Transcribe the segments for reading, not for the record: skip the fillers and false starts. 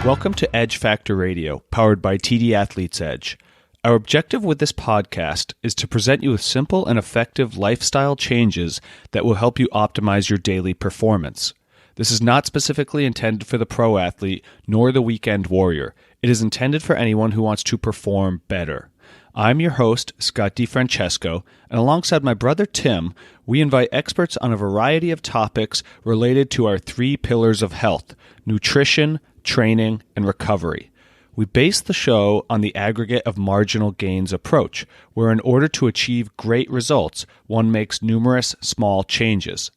Welcome to Edge Factor Radio, powered by TD Athletes Edge. Our objective with this podcast is to present you with simple and effective lifestyle changes that will help you optimize your daily performance. This is not specifically intended for the pro athlete nor the weekend warrior. It is intended for anyone who wants to perform better. I'm your host, Scott DiFrancesco, and alongside my brother Tim, we invite experts on a variety of topics related to our three pillars of health: nutrition, training, and recovery. We base the show on the aggregate of marginal gains approach, where in order to achieve great results, one makes numerous small changes.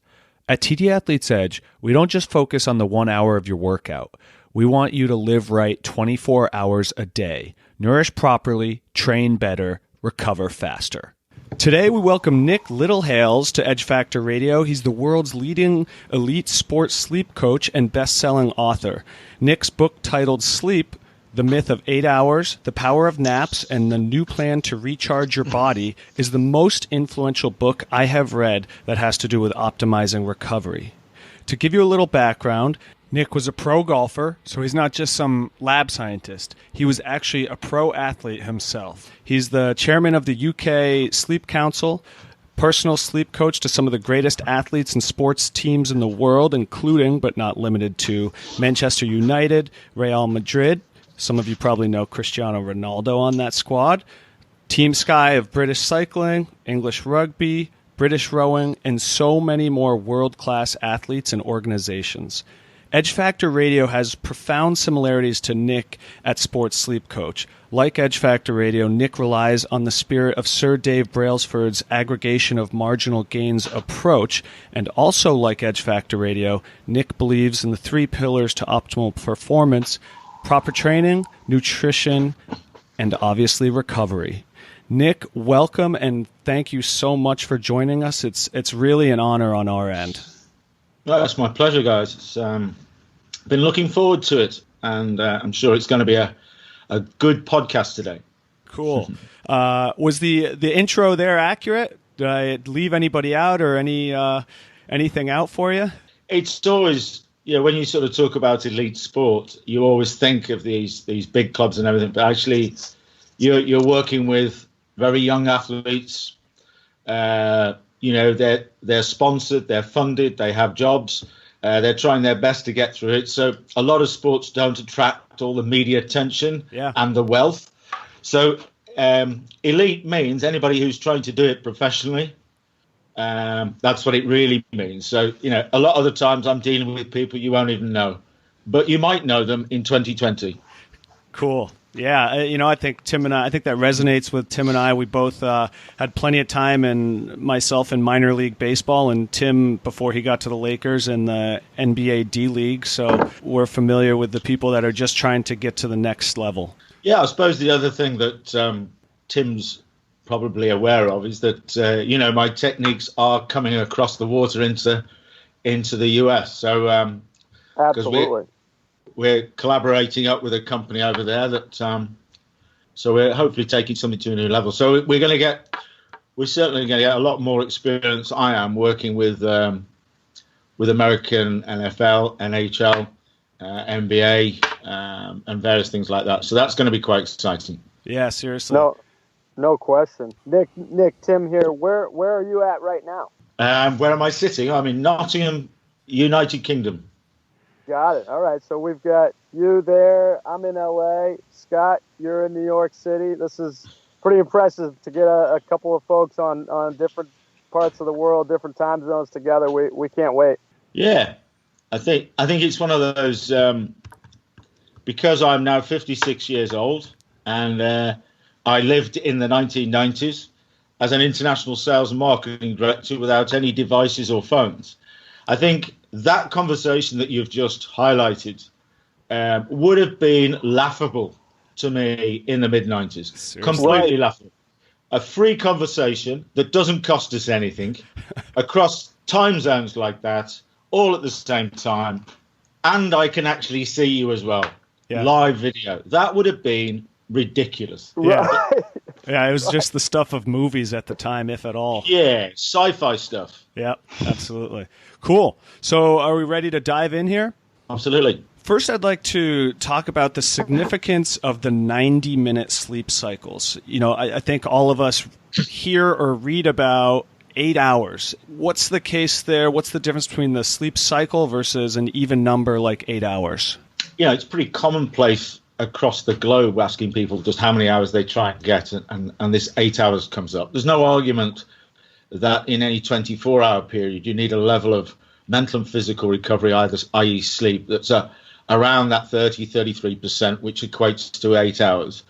At TD Athletes Edge, we don't just focus on the 1 hour of your workout. We want you to live right 24 hours a day, nourish properly, train better, recover faster. Today, we welcome Nick Littlehales to Edge Factor Radio. He's the world's leading elite sports sleep coach and best-selling author. Nick's book titled Sleep, The Myth of 8 Hours, The Power of Naps, and the New Plan to Recharge Your Body is the most influential book I have read that has to do with optimizing recovery. To give you a little background, Nick was a pro golfer, so he's not just some lab scientist. He was actually a pro athlete himself. He's the chairman of the UK Sleep Council, personal sleep coach to some of the greatest athletes and sports teams in the world, including, but not limited to, Manchester United, Real Madrid. Some of you probably know Cristiano Ronaldo on that squad. Team Sky of British cycling, English rugby, British rowing, and so many more world-class athletes and organizations. Edge Factor Radio has profound similarities to Nick at Sports Sleep Coach. Like Edge Factor Radio, Nick relies on the spirit of Sir Dave Brailsford's aggregation of marginal gains approach, and also like Edge Factor Radio, Nick believes in the three pillars to optimal performance: proper training, nutrition, and obviously recovery. Nick, welcome, and thank you so much for joining us. It's really an honor on our end. Well, that's my pleasure, guys. It's been looking forward to it, and I'm sure it's going to be a good podcast today. Cool. Was the intro there accurate? Did I leave anybody out or anything out for you? It's always, when you sort of talk about elite sport, you always think of these big clubs and everything, but actually you're working with very young athletes. They're sponsored, they're funded, they have jobs, they're trying their best to get through it. So a lot of sports don't attract all the media attention and the wealth. So elite means anybody who's trying to do it professionally. That's what it really means. So, a lot of the times I'm dealing with people you won't even know, but you might know them in 2020. Cool. Yeah, I think Tim and I think that resonates with Tim and I. We both had plenty of time, and myself in minor league baseball, and Tim before he got to the Lakers in the NBA D League. So we're familiar with the people that are just trying to get to the next level. Yeah, I suppose the other thing that Tim's probably aware of is that my techniques are coming across the water into the US. So absolutely. We're collaborating up with a company over there that, so we're hopefully taking something to a new level. So we're certainly going to get a lot more experience. I am working with American NFL, NHL, NBA, and various things like that. So that's going to be quite exciting. Yeah, seriously. No question. Nick, Tim here. Where are you at right now? Where am I sitting? I'm in Nottingham, United Kingdom. Got it. All right. So we've got you there. I'm in LA. Scott, you're in New York City. This is pretty impressive to get a couple of folks on different parts of the world, different time zones together. We can't wait. Yeah. I think it's one of those, because I'm now 56 years old and I lived in the 1990s as an international sales and marketing director without any devices or phones. I think that conversation that you've just highlighted would have been laughable to me in the mid-90s. Completely laughable. A free conversation that doesn't cost us anything across time zones like that, all at the same time, and I can actually see you as well. Yeah. Live video. That would have been ridiculous. Yeah. Yeah, it was just the stuff of movies at the time, if at all. Yeah, sci-fi stuff. Yeah, absolutely. Cool. So are we ready to dive in here? Absolutely. First, I'd like to talk about the significance of the 90-minute sleep cycles. I think all of us hear or read about 8 hours. What's the case there? What's the difference between the sleep cycle versus an even number like 8 hours? It's pretty commonplace across the globe asking people just how many hours they try and get, and this 8 hours comes up. There's no argument that in any 24-hour period you need a level of mental and physical recovery, i.e. sleep, that's around that 33%, which equates to 8 hours.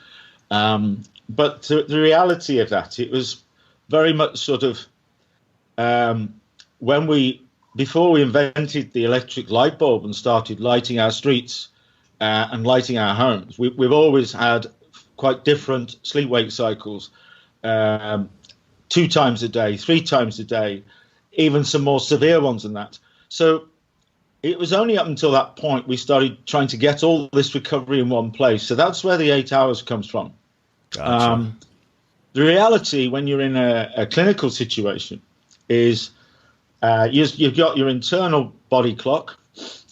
But the reality of that, it was very much sort of before we invented the electric light bulb and started lighting our streets and lighting our homes, we've always had quite different sleep-wake cycles, 2 times a day, 3 times a day, even some more severe ones than that. So it was only up until that point we started trying to get all this recovery in one place. So that's where the 8 hours comes from. Gotcha. The reality when you're in a clinical situation is you've got your internal body clock,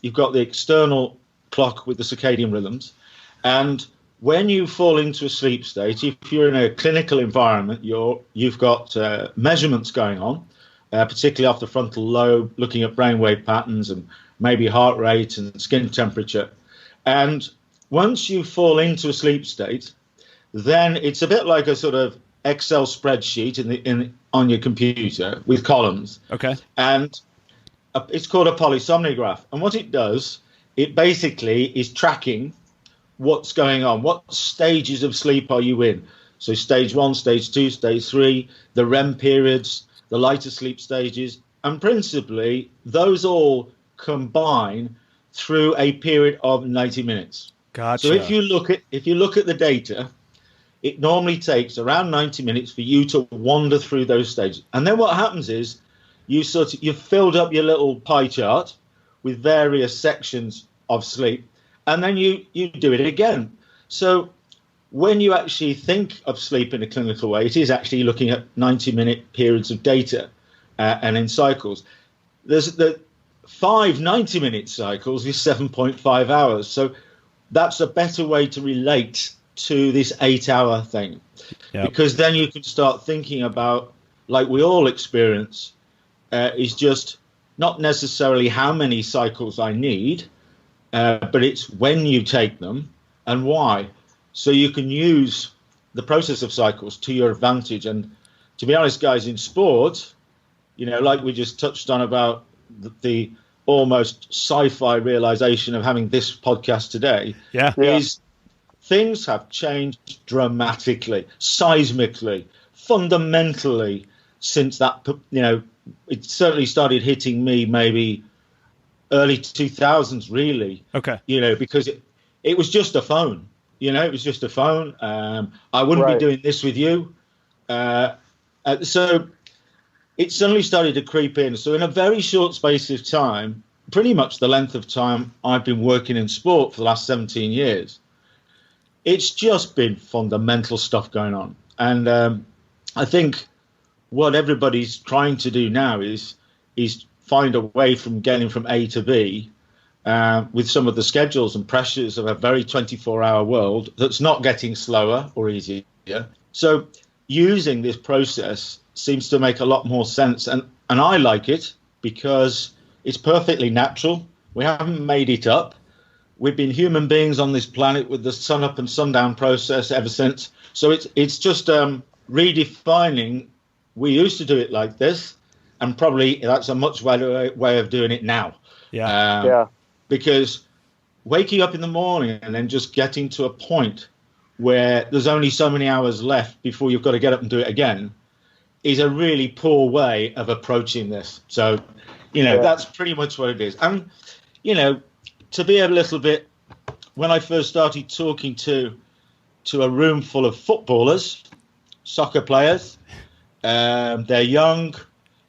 you've got the external clock with the circadian rhythms, and when you fall into a sleep state, if you're in a clinical environment, you've got measurements going on, particularly off the frontal lobe, looking at brainwave patterns and maybe heart rate and skin temperature. And once you fall into a sleep state, then it's a bit like a sort of Excel spreadsheet on your computer with columns. Okay. And it's called a polysomnograph. And what it does, it basically is tracking what's going on. What stages of sleep are you in? So stage 1, stage 2, stage 3, the REM periods, the lighter sleep stages, and principally those all combine through a period of 90 minutes. Gotcha. So if you look at the data, it normally takes around 90 minutes for you to wander through those stages. And then what happens is you've filled up your little pie chart with various sections of sleep, and then you do it again. So when you actually think of sleep in a clinical way, it is actually looking at 90-minute periods of data and in cycles. There's the 5 90-minute cycles is 7.5 hours. So that's a better way to relate to this 8-hour thing. Yep. Because then you can start thinking about, like we all experience, is just not necessarily how many cycles I need, but it's when you take them and why. So you can use the process of cycles to your advantage. And to be honest, guys, in sport, like we just touched on about the almost sci-fi realization of having this podcast today, is things have changed dramatically, seismically, fundamentally since that, it certainly started hitting me maybe early 2000s, really. Okay. Because it was just a phone. It was just a phone. I wouldn't be doing this with you. So it suddenly started to creep in. So in a very short space of time, pretty much the length of time I've been working in sport for the last 17 years, it's just been fundamental stuff going on. And I think what everybody's trying to do now is find a way from getting from A to B with some of the schedules and pressures of a very 24-hour world that's not getting slower or easier. So using this process seems to make a lot more sense. And I like it because it's perfectly natural. We haven't made it up. We've been human beings on this planet with the sun up and sundown process ever since. So it's just redefining. We used to do it like this, and probably that's a much better way of doing it now. Because waking up in the morning and then just getting to a point where there's only so many hours left before you've got to get up and do it again is a really poor way of approaching this. So, that's pretty much what it is. And, to be a little bit, when I first started talking to a room full of footballers, soccer players, they're young,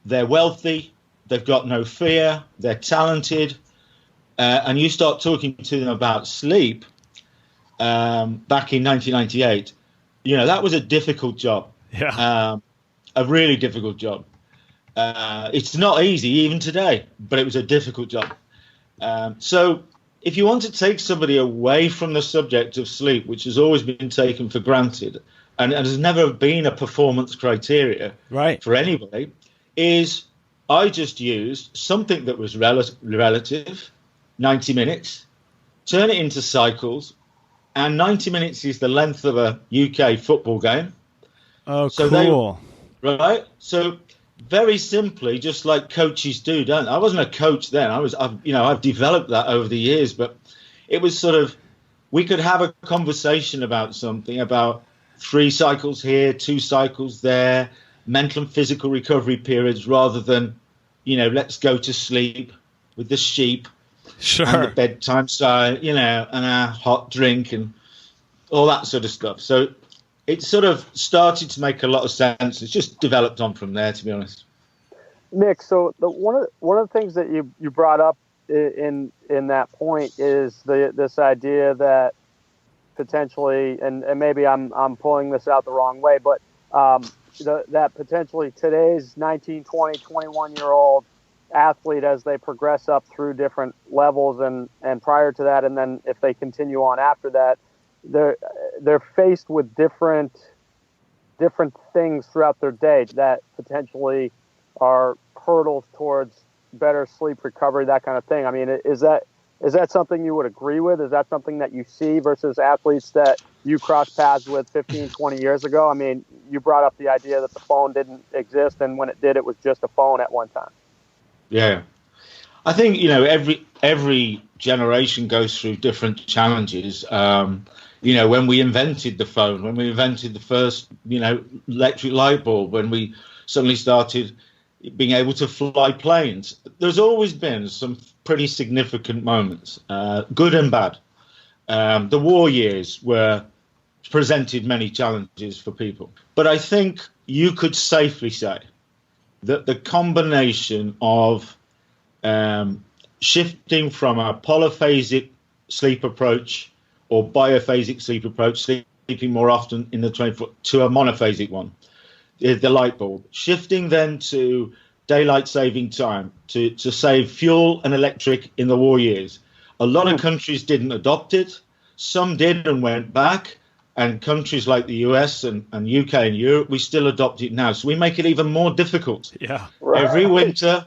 they're wealthy, they've got no fear, they're talented, and you start talking to them about sleep back in 1998, that was a difficult job. A really difficult job. It's not easy even today, but it was a difficult job. So if you want to take somebody away from the subject of sleep, which has always been taken for granted and has never been a performance criteria for anybody, is I just used something that was relative, 90 minutes, turn it into cycles, and 90 minutes is the length of a UK football game. Oh, so cool. So very simply, just like coaches do, don't I wasn't a coach then. I've developed that over the years, but it was sort of, we could have a conversation about something, about 3 cycles here, 2 cycles there, mental and physical recovery periods, rather than, let's go to sleep with the sheep and the bedtime side, and our hot drink and all that sort of stuff. So it sort of started to make a lot of sense. It's just developed on from there, to be honest. Nick, so one of the things that you brought up in that point is this idea that potentially, and maybe I'm pulling this out the wrong way, but that potentially today's 19, 20, 21-year-old athlete, as they progress up through different levels and prior to that, and then if they continue on after that, they're faced with different things throughout their day that potentially are hurdles towards better sleep recovery, that kind of thing. I mean, is that something you would agree with? Is that something that you see versus athletes that you crossed paths with 15, 20 years ago? I mean, you brought up the idea that the phone didn't exist, and when it did, it was just a phone at one time. Yeah. I think, every generation goes through different challenges. When we invented the phone, when we invented the first, electric light bulb, when we suddenly started being able to fly planes, there's always been some pretty significant moments, good and bad. The war years presented many challenges for people. But I think you could safely say that the combination of shifting from a polyphasic sleep approach or biophasic sleep approach, sleeping more often in the 24, to a monophasic one, the light bulb, shifting then to daylight saving time to save fuel and electric in the war years. A lot of countries didn't adopt it. Some did and went back. And countries like the US and UK and Europe, we still adopt it now. So we make it even more difficult every winter.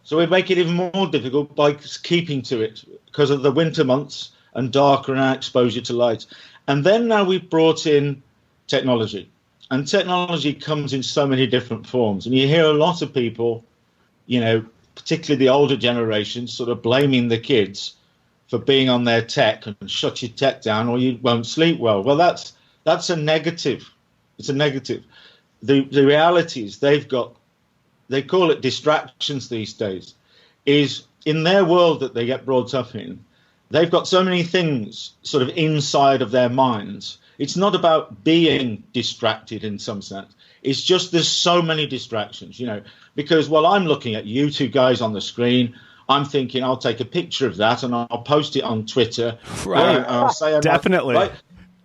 So we make it even more difficult by keeping to it because of the winter months and darker and our exposure to light. And then now we've brought in technology. And technology comes in so many different forms. And you hear a lot of people, particularly the older generation, sort of blaming the kids for being on their tech and shut your tech down or you won't sleep well. Well, that's a negative. It's a negative. The reality is they call it distractions these days, is in their world that they get brought up in, they've got so many things sort of inside of their minds. It's not about being distracted in some sense. It's just there's so many distractions, because while I'm looking at you two guys on the screen, I'm thinking I'll take a picture of that and I'll post it on Twitter. Right. I'll say definitely. Right?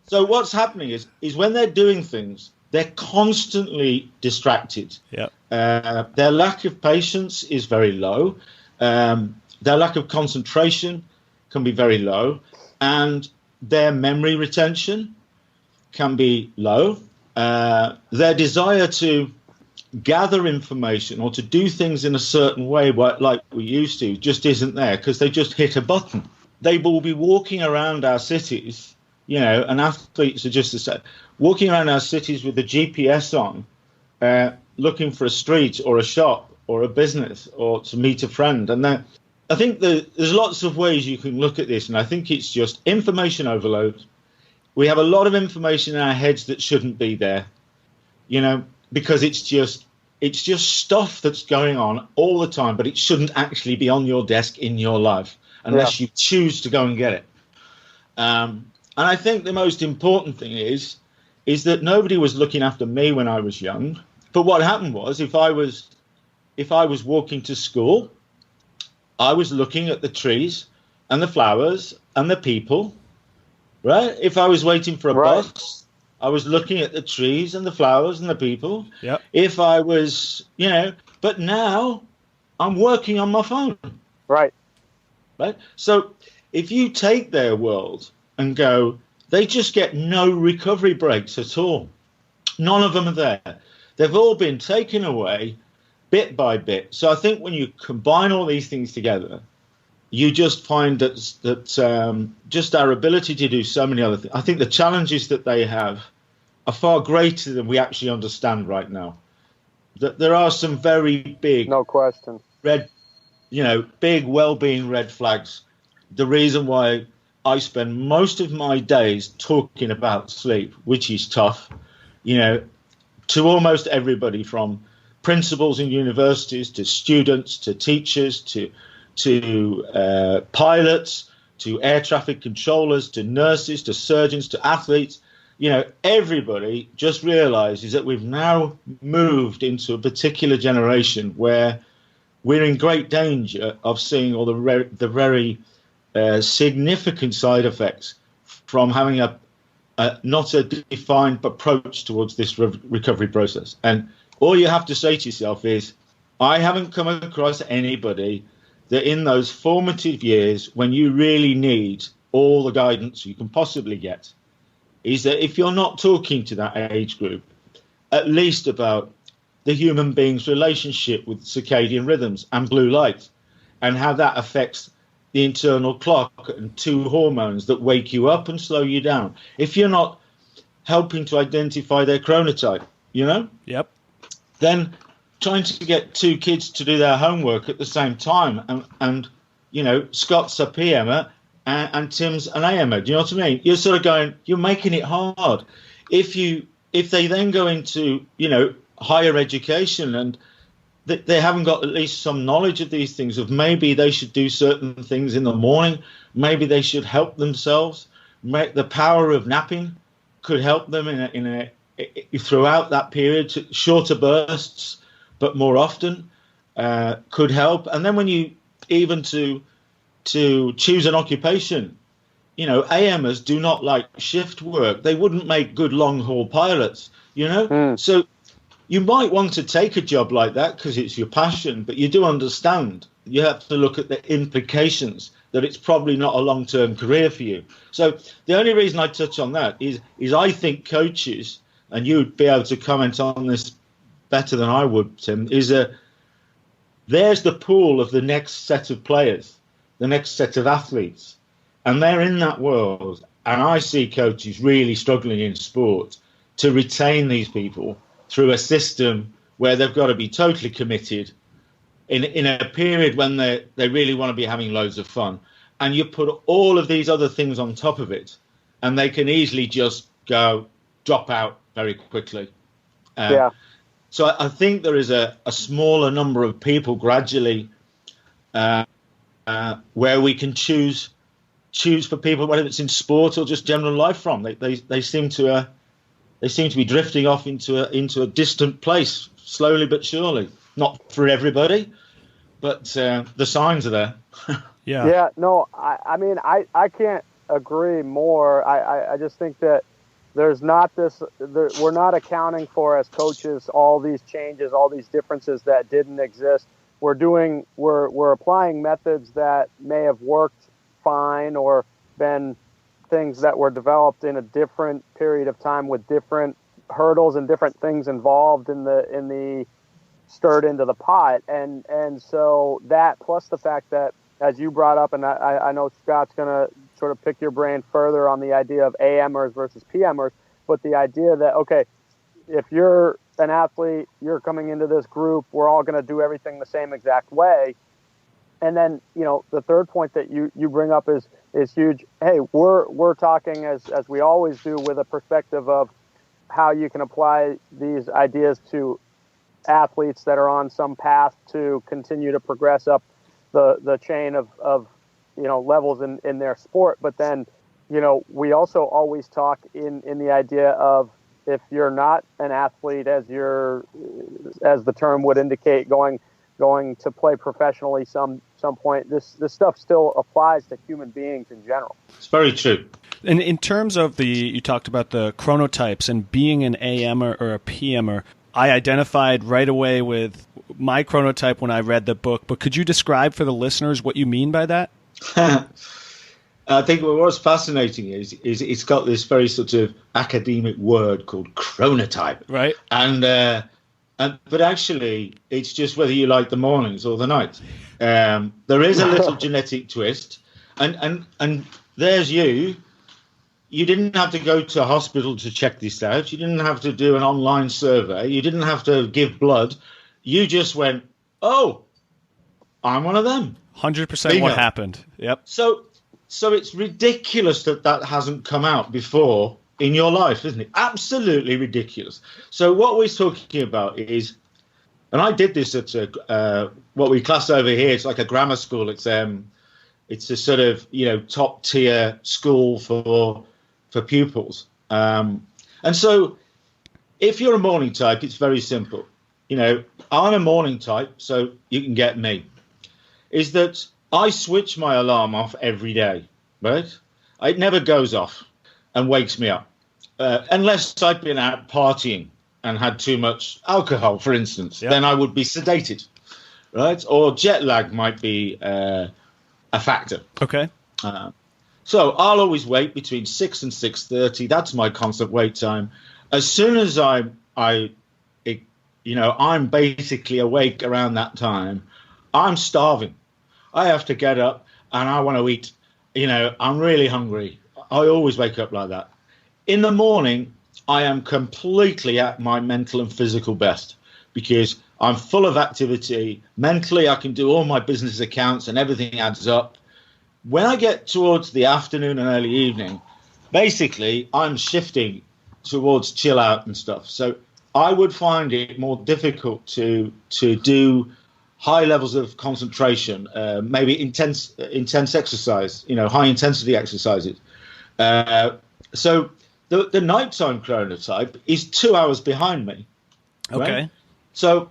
So what's happening is when they're doing things, they're constantly distracted. Yep. Their lack of patience is very low. Their lack of concentration can be very low. And their memory retention can be low. Their desire to gather information or to do things in a certain way like we used to just isn't there because they just hit a button. They will be walking around our cities, and athletes are just the same, walking around our cities with the GPS on, looking for a street or a shop or a business or to meet a friend. And then I think there's lots of ways you can look at this, and I think it's just information overload. We have a lot of information in our heads that shouldn't be there, because it's just stuff that's going on all the time, but it shouldn't actually be on your desk in your life unless you choose to go and get it. And I think the most important thing is that nobody was looking after me when I was young. But what happened was if I was walking to school, I was looking at the trees and the flowers and the people, right? If I was waiting for a bus, I was looking at the trees and the flowers and the people. Yep. If I was, but now I'm working on my phone. Right. Right. So if you take their world and go, they just get no recovery breaks at all. None of them are there. They've all been taken away bit by bit. So I think when you combine all these things together, you just find that just our ability to do so many other things. I think the challenges that they have are far greater than we actually understand right now. That there are some very big, no question, big well-being red flags. The reason why I spend most of my days talking about sleep, which is tough, to almost everybody, from principals in universities to students to teachers to pilots to air traffic controllers to nurses to surgeons to athletes. Everybody just realizes that we've now moved into a particular generation where we're in great danger of seeing all the very significant side effects from having not a defined approach towards this recovery process. And all you have to say to yourself is, I haven't come across anybody that in those formative years when you really need all the guidance you can possibly get, is that if you're not talking to that age group, at least about the human being's relationship with circadian rhythms and blue light and how that affects the internal clock and two hormones that wake you up and slow you down. If you're not helping to identify their chronotype, Yep. then trying to get two kids to do their homework at the same time and Scott's a PMer and Tim's an AMer. Do you know what I mean? You're sort of going, you're making it hard. If they then go into, higher education and they haven't got at least some knowledge of these things, of maybe they should do certain things in the morning, maybe they should help themselves. The power of napping could help them throughout that period, shorter bursts, but more often could help. And then when you even to choose an occupation, AMers do not like shift work. They wouldn't make good long haul pilots, So you might want to take a job like that because it's your passion, but you do understand you have to look at the implications that it's probably not a long-term career for you. So the only reason I touch on that is I think coaches, and you'd be able to comment on this better than I would, Tim, there's the pool of the next set of players, the next set of athletes, and they're in that world. And I see coaches really struggling in sport to retain these people through a system where they've got to be totally committed in a period when they really want to be having loads of fun. And you put all of these other things on top of it, and they can easily just drop out very quickly. So I think there is a smaller number of people gradually where we can choose for people, whether it's in sport or just general life. From they seem to be drifting off into a distant place, slowly but surely. Not for everybody, but the signs are there. Yeah. No, I mean, I can't agree more. I just think that there's not we're not accounting for, as coaches, all these changes, all these differences that didn't exist. We're applying methods that may have worked fine or been things that were developed in a different period of time with different hurdles and different things involved in the stirred into the pot. And so that, plus the fact that, as you brought up, and I know Scott's going to sort of pick your brain further on the idea of AMers versus PMers, but the idea that, okay, if you're an athlete, you're coming into this group, we're all going to do everything the same exact way. And then, the third point that you bring up is huge. Hey, we're talking, as we always do, with a perspective of how you can apply these ideas to athletes that are on some path to continue to progress up the chain of levels in their sport. But then, we also always talk in the idea of, if you're not an athlete, as the term would indicate, going to play professionally some point, this stuff still applies to human beings in general. It's very true. And in terms of you talked about the chronotypes and being an AMer or a PMer, I identified right away with my chronotype when I read the book, but could you describe for the listeners what you mean by that? I think what's fascinating is it's got this very sort of academic word called chronotype, Right. But actually, it's just whether you like the mornings or the nights. There is a little genetic twist, and there's you. You didn't have to go to a hospital to check this out. You didn't have to do an online survey. You didn't have to give blood. You just went, oh, I'm one of them. 100% what happened. Yep. So it's ridiculous that hasn't come out before in your life, isn't it? Absolutely ridiculous. So what we're talking about is, and I did this at what we class over here. It's like a grammar school. It's a sort of top tier school for pupils. And so if you're a morning type, it's very simple. I'm a morning type, so you can get me. Is that I switch my alarm off every day, right? It never goes off and wakes me up. Unless I've been out partying and had too much alcohol, for instance, then I would be sedated, right? Or jet lag might be a factor. Okay. So I'll always wait between 6 and 6:30. That's my constant wait time. As soon as I'm basically awake around that time, I'm starving. I have to get up and I want to eat. I'm really hungry. I always wake up like that. In the morning, I am completely at my mental and physical best because I'm full of activity. Mentally, I can do all my business accounts and everything adds up. When I get towards the afternoon and early evening, basically, I'm shifting towards chill out and stuff. So I would find it more difficult to do high levels of concentration, maybe intense exercise, high intensity exercises. So the nighttime chronotype is 2 hours behind me. Right? Okay. So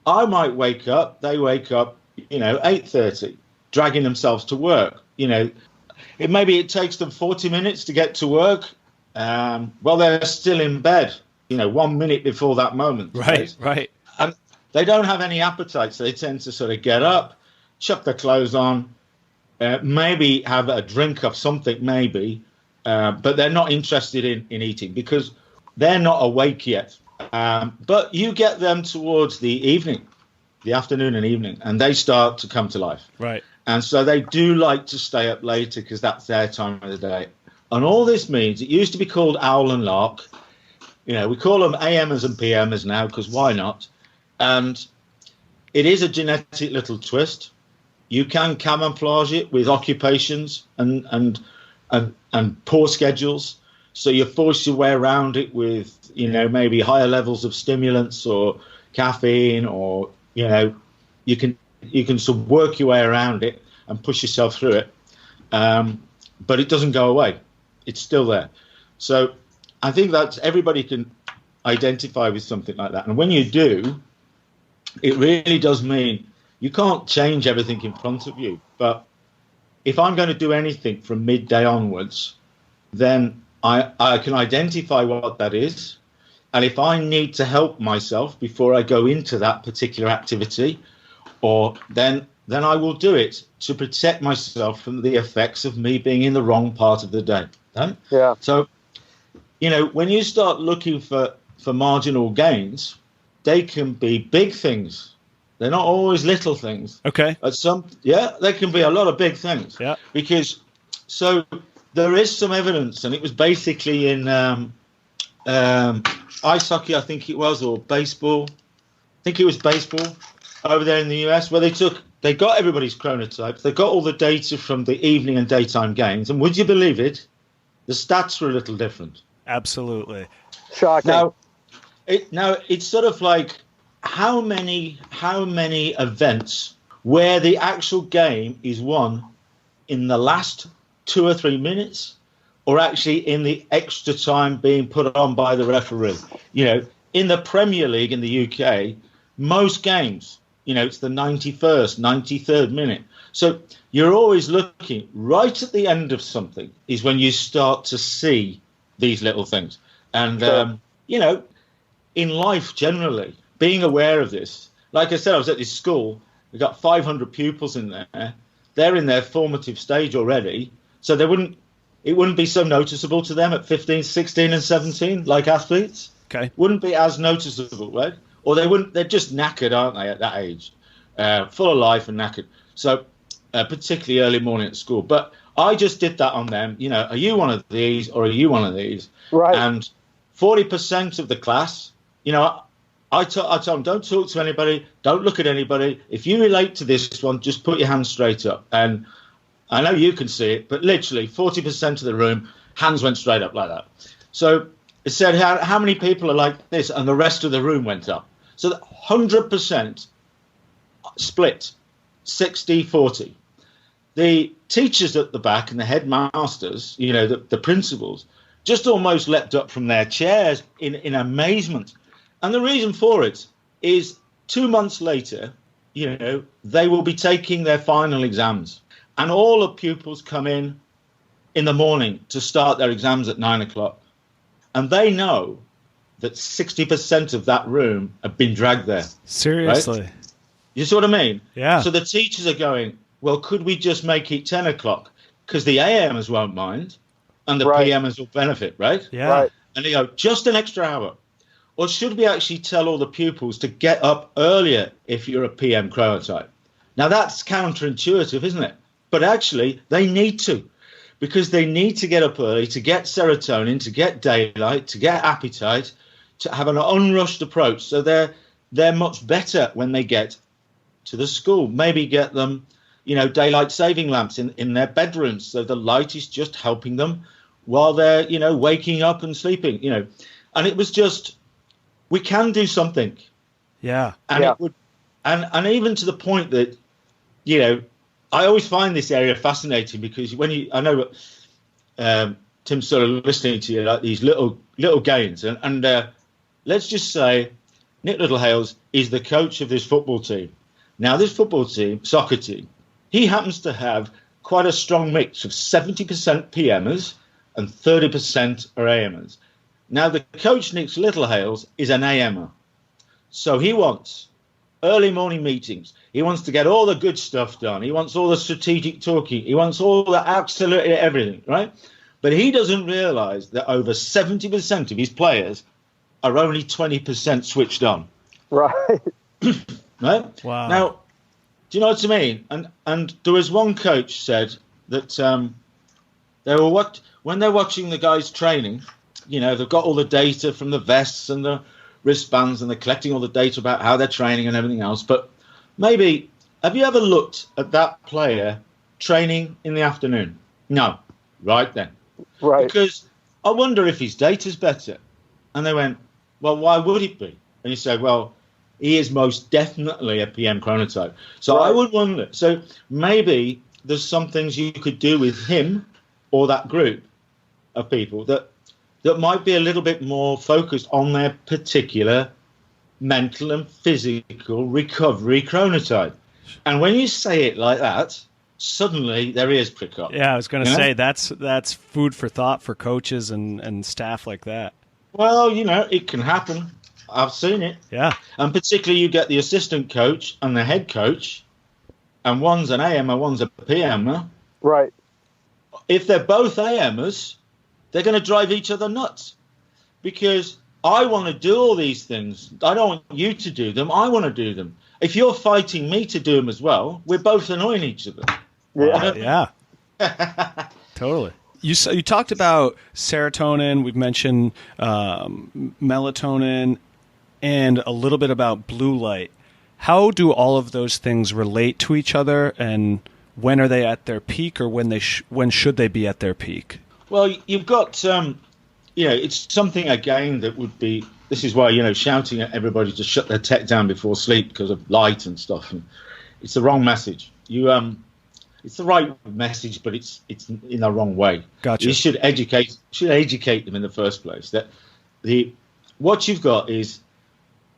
I might wake up, they wake up, 8:30, dragging themselves to work. Maybe it takes them 40 minutes to get to work. Well, they're still in bed, 1 minute before that moment. Right. And they don't have any appetite, so they tend to sort of get up, chuck their clothes on, maybe have a drink of something, maybe, but they're not interested in eating because they're not awake yet. But you get them towards the evening, the afternoon and evening, and they start to come to life. Right. And so they do like to stay up later because that's their time of the day. And all this means, it used to be called owl and lark. We call them AMers and PMers now because why not? And it is a genetic little twist. You can camouflage it with occupations and poor schedules. So you force your way around it with, maybe higher levels of stimulants or caffeine, or, you can sort of work your way around it and push yourself through it. But it doesn't go away. It's still there. So I think that everybody can identify with something like that. And when you do, it really does mean you can't change everything in front of you. But if I'm going to do anything from midday onwards, then I can identify what that is. And if I need to help myself before I go into that particular activity, then I will do it to protect myself from the effects of me being in the wrong part of the day. Right? Yeah. So, when you start looking for marginal gains, they can be big things. They're not always little things. Okay. They can be a lot of big things. Yeah. Because there is some evidence, and it was basically in ice hockey, I think it was, or baseball. I think it was baseball over there in the US, where they got everybody's chronotype. They got all the data from the evening and daytime games, and would you believe it? The stats were a little different. Absolutely. Shocking. Now it's sort of like how many events where the actual game is won in the last 2 or 3 minutes, or actually in the extra time being put on by the referee. In the Premier League in the UK, most games, it's the 91st, 93rd minute. So you're always looking right at the end of something is when you start to see these little things. And, Sure. In life generally, being aware of this, like I said, I was at this school, we've got 500 pupils in there. They're in their formative stage already. So it wouldn't be so noticeable to them at 15, 16 and 17, like athletes. Okay. Wouldn't be as noticeable, right? Or they're just knackered, aren't they, at that age? Full of life and knackered. So particularly early morning at school. But I just did that on them. You know, are you one of these or are you one of these? Right. And 40% of the class, you know, I told them, don't talk to anybody, don't look at anybody. If you relate to this one, just put your hand straight up. And I know you can see it, but literally 40% of the room, hands went straight up like that. So it said, how many people are like this? And the rest of the room went up. So 100% split, 60-40. The teachers at the back and the headmasters, you know, the principals, just almost leapt up from their chairs in amazement. And the reason for it is 2 months later, you know, they will be taking their final exams. And all the pupils come in the morning to start their exams at 9 o'clock. And they know that 60% of that room have been dragged there. Seriously. Right? You see what I mean? Yeah. So the teachers are going, well, could we just make it 10 o'clock? Because the AMers won't mind and the PMers will benefit, right? Yeah. Right. And they go, just an extra hour. Or should we actually tell all the pupils to get up earlier if you're a PM chronotype? Now, that's counterintuitive, isn't it? But actually, they need to, because they need to get up early to get serotonin, to get daylight, to get appetite, to have an unrushed approach. So they're much better when they get to the school. Maybe get them, you know, daylight saving lamps in their bedrooms, so the light is just helping them while they're, you know, waking up and sleeping, you know. And it was just, we can do something. Yeah. And it would, and even to the point that, you know, I always find this area fascinating because I know Tim's sort of listening to you, like these little gains, and let's just say Nick Littlehales is the coach of this football team. Now, this football team, soccer team, he happens to have quite a strong mix of 70% PMers and 30% are AMers. Now, the coach, Nick Littlehales, is an AMer. So he wants early morning meetings. He wants to get all the good stuff done. He wants all the strategic talking. He wants all the absolutely everything, right? But he doesn't realize that over 70% of his players are only 20% switched on. Right. Right? Wow. Now, do you know what I mean? And there was one coach said that when they're watching the guys training, you know, they've got all the data from the vests and the wristbands and they're collecting all the data about how they're training and everything else. But maybe, have you ever looked at that player training in the afternoon? No. Right then. Right. Because I wonder if his data's better. And they went, well, why would it be? And you say, well, he is most definitely a PM chronotype. So I would wonder. So maybe there's some things you could do with him or that group of people that might be a little bit more focused on their particular mental and physical recovery chronotype. And when you say it like that, suddenly their ears prick up. Yeah, I was going to say that's food for thought for coaches and staff like that. Well, you know, it can happen. I've seen it. Yeah. And particularly you get the assistant coach and the head coach, and one's an AMer, one's a PMer. Right. If they're both AMers, they're going to drive each other nuts because I want to do all these things. I don't want you to do them. I want to do them. If you're fighting me to do them as well, we're both annoying each other. Yeah. Yeah. Totally. You talked about serotonin. We've mentioned melatonin and a little bit about blue light. How do all of those things relate to each other, and when are they at their peak, or when should they be at their peak? Well, you've got, you know, it's something, again, that would be, this is why, you know, shouting at everybody to shut their tech down before sleep because of light and stuff. And it's the wrong message. It's the right message, but it's in the wrong way. Gotcha. You should educate them in the first place. That what you've got is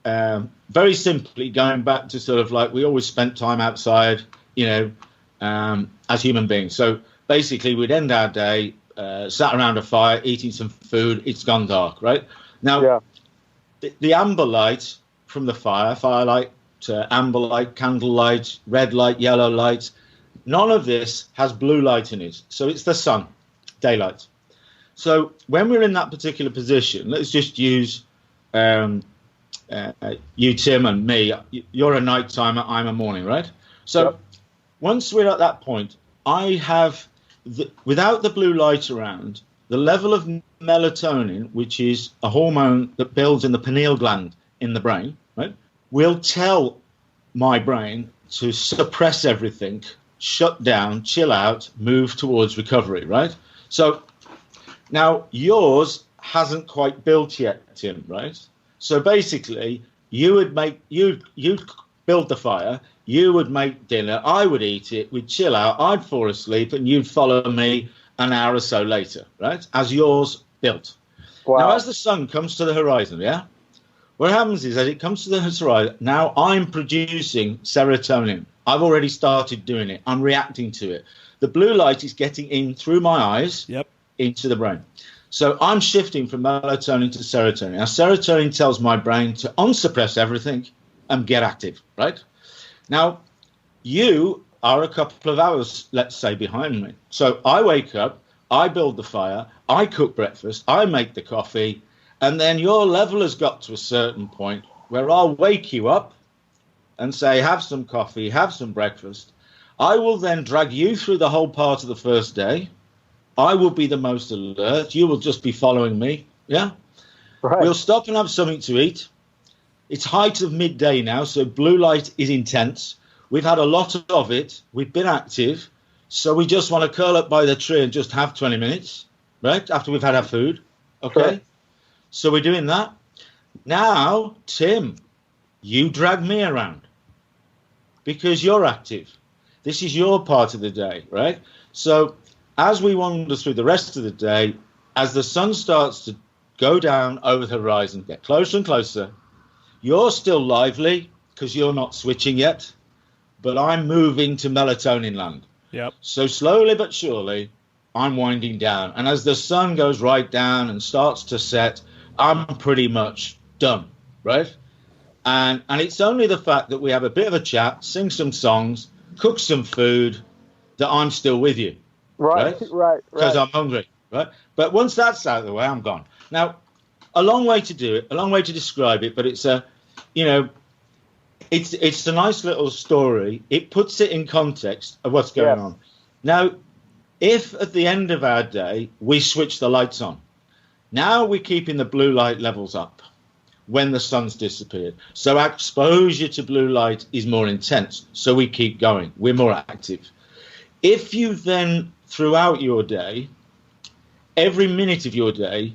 very simply going back to sort of like we always spent time outside, you know, as human beings. So basically, we'd end our day, sat around a fire, eating some food. It's gone dark, right? Now, the amber light from the firelight, amber light, candlelight, red light, yellow light. none of this has blue light in it. So it's the sun, daylight. So when we're in that particular position, let's just use you, Tim, and me. You're a night timer, I'm a morning, right? So Yep. once we're at that point, I have, without the blue light around, the level of melatonin, which is a hormone that builds in the pineal gland in the brain, right, will tell my brain to suppress everything, shut down, chill out, move towards recovery, right? So now yours hasn't quite built yet, Tim, right? So basically, you'd build the fire, you would make dinner, I would eat it, we'd chill out, I'd fall asleep, and you'd follow me an hour or so later, right? As yours built. Wow. Now, as the sun comes to the horizon, yeah, what happens is as it comes to the horizon, now I'm producing serotonin. I've already started doing it. I'm reacting to it. The blue light is getting in through my eyes into the brain. So I'm shifting from melatonin to serotonin. Now, serotonin tells my brain to unsuppress everything and get active, right? Now, you are a couple of hours, let's say, behind me. So I wake up, I build the fire, I cook breakfast, I make the coffee, and then your level has got to a certain point where I'll wake you up and say, have some coffee, have some breakfast. I will then drag you through the whole part of the first day. I will be the most alert. You will just be following me. Yeah. Right. We'll stop and have something to eat. It's height of midday now, so blue light is intense. We've had a lot of it. We've been active. So we just want to curl up by the tree and just have 20 minutes, right? After we've had our food. Okay. Sure. So we're doing that. Now, Tim, you drag me around because you're active. This is your part of the day, right? So as we wander through the rest of the day, as the sun starts to go down over the horizon, get closer and closer, you're still lively because you're not switching yet, but I'm moving to melatonin land. Yep. So slowly but surely, I'm winding down. And as the sun goes right down and starts to set, I'm pretty much done, right? And it's only the fact that we have a bit of a chat, sing some songs, cook some food, that I'm still with you. Right. Because I'm hungry, right? But once that's out of the way, I'm gone. Now, a long way to do it, a long way to describe it, but it's a, it's a nice little story. It puts it in context of what's going on. Now, if at the end of our day we switch the lights on, now we're keeping the blue light levels up when the sun's disappeared. So our exposure to blue light is more intense. So we keep going. We're more active. If you then, throughout your day, every minute of your day,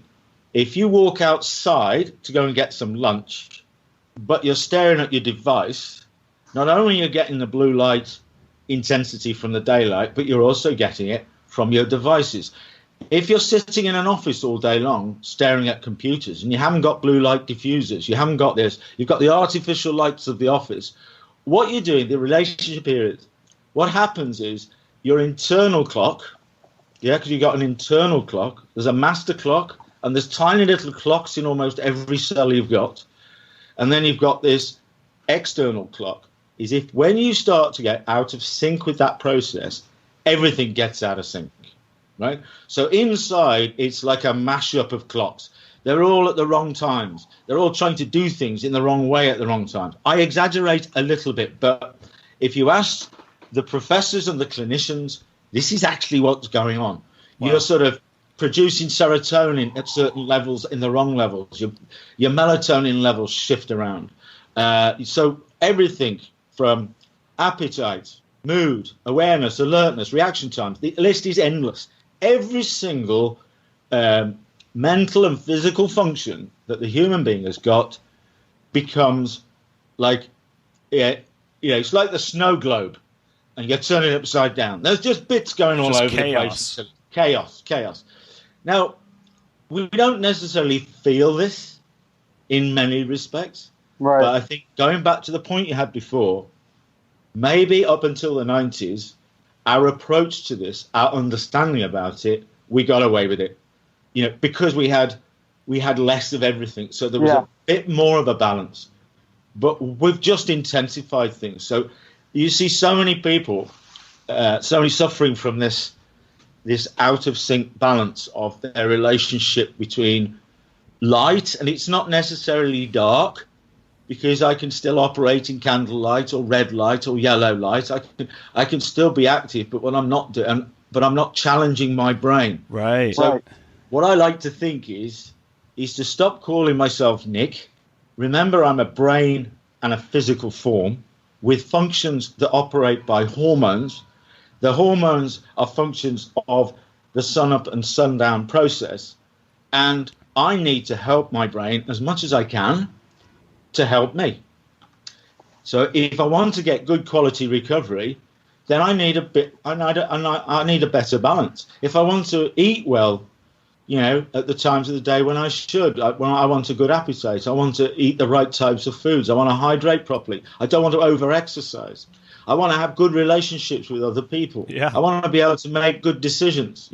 if you walk outside to go and get some lunch, but you're staring at your device, not only are you getting the blue light intensity from the daylight, but you're also getting it from your devices. If you're sitting in an office all day long staring at computers and you haven't got blue light diffusers, you haven't got this, you've got the artificial lights of the office, what you're doing, the relationship here is, what happens is your internal clock, because you've got an internal clock, there's a master clock, and there's tiny little clocks in almost every cell you've got. And then you've got this external clock, is if when you start to get out of sync with that process, everything gets out of sync, right? So inside, it's like a mashup of clocks. They're all at the wrong times. They're all trying to do things in the wrong way at the wrong times. I exaggerate a little bit, but if you ask the professors and the clinicians, this is actually what's going on. Wow. You're sort of producing serotonin at certain levels in the wrong levels. Your melatonin levels shift around. So everything from appetite, mood, awareness, alertness, reaction times, the list is endless. Every single mental and physical function that the human being has got becomes like, it's like the snow globe and you're turning it upside down. There's just bits going all over the place. Chaos. Now, we don't necessarily feel this in many respects. Right. But I think going back to the point you had before, maybe up until the 90s, our approach to this, our understanding about it, we got away with it. Because we had less of everything. So there was a bit more of a balance. But we've just intensified things. So you see so many people certainly suffering from this out of sync balance of their relationship between light, and it's not necessarily dark, because I can still operate in candlelight or red light or yellow light. I can still be active, but I'm not challenging my brain. Right. So what I like to think is to stop calling myself Nick. Remember, I'm a brain and a physical form with functions that operate by hormones. The hormones are functions of the sun up and sundown process. And I need to help my brain as much as I can to help me. So if I want to get good quality recovery, then I need a better balance. If I want to eat well, at the times of the day when I should, when I want a good appetite, I want to eat the right types of foods, I want to hydrate properly, I don't want to over-exercise, I want to have good relationships with other people, I want to be able to make good decisions,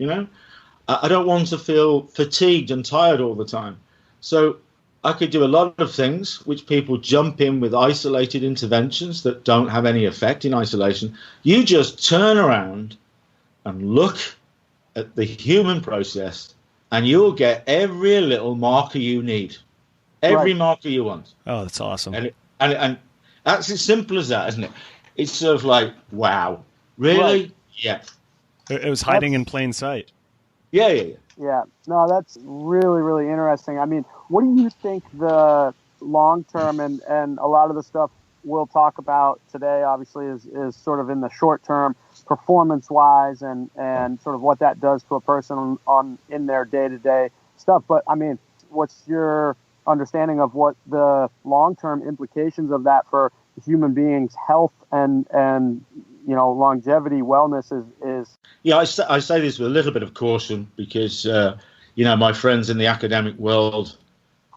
I don't want to feel fatigued and tired all the time. So I could do a lot of things which people jump in with isolated interventions that don't have any effect in isolation. You just turn around and look at the human process, and you'll get every little marker you need, every marker you want. Oh, that's awesome. And that's as simple as that, isn't it? It's sort of like, wow, really? Right. Yeah. It was hiding in plain sight. Yeah. Yeah. No, that's really, really interesting. I mean, what do you think the long-term and a lot of the stuff we'll talk about today, obviously, is sort of in the short term, performance-wise, and sort of what that does to a person in their day-to-day stuff. But I mean, what's your understanding of what the long-term implications of that for human beings' health and longevity, wellness is? Yeah, I say this with a little bit of caution because my friends in the academic world,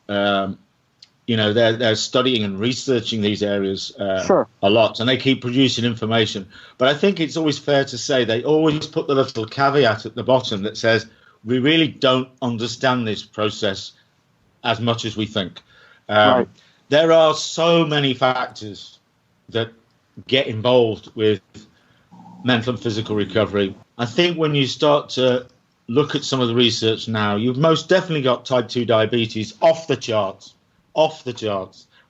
they're studying and researching these areas a lot, and they keep producing information. But I think it's always fair to say they always put the little caveat at the bottom that says, we really don't understand this process as much as we think. There are so many factors that get involved with mental and physical recovery. I think when you start to look at some of the research now, you've most definitely got type 2 diabetes off the charts,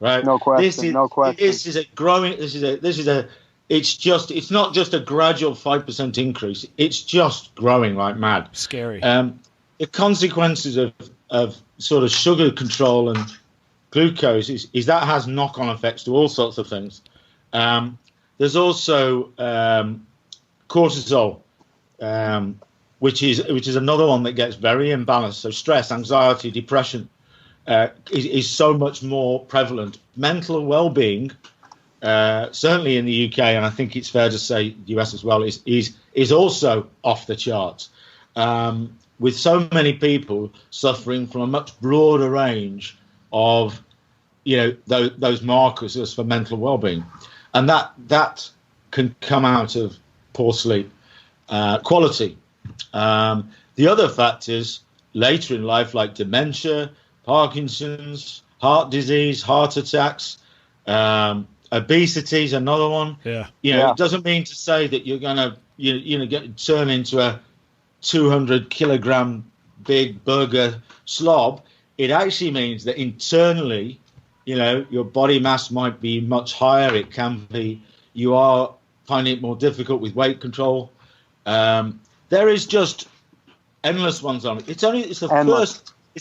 right? No question. This is a growing. It's not just a gradual 5% increase. It's just growing like mad. Scary. The consequences of sort of sugar control and glucose is that has knock-on effects to all sorts of things. There's also cortisol, which is another one that gets very imbalanced. So stress, anxiety, depression is so much more prevalent. Mental well-being, certainly in the UK, and I think it's fair to say US as well, is also off the charts. With so many people suffering from a much broader range of, those markers as for mental well-being, and that can come out of poor sleep quality. The other factors later in life, like dementia, Parkinson's, heart disease, heart attacks, obesity is another one. It doesn't mean to say that you're going to turn into a 200 kilogram big burger slob. It actually means that internally, your body mass might be much higher. It can be, you are finding it more difficult with weight control. There is just endless ones on it. It's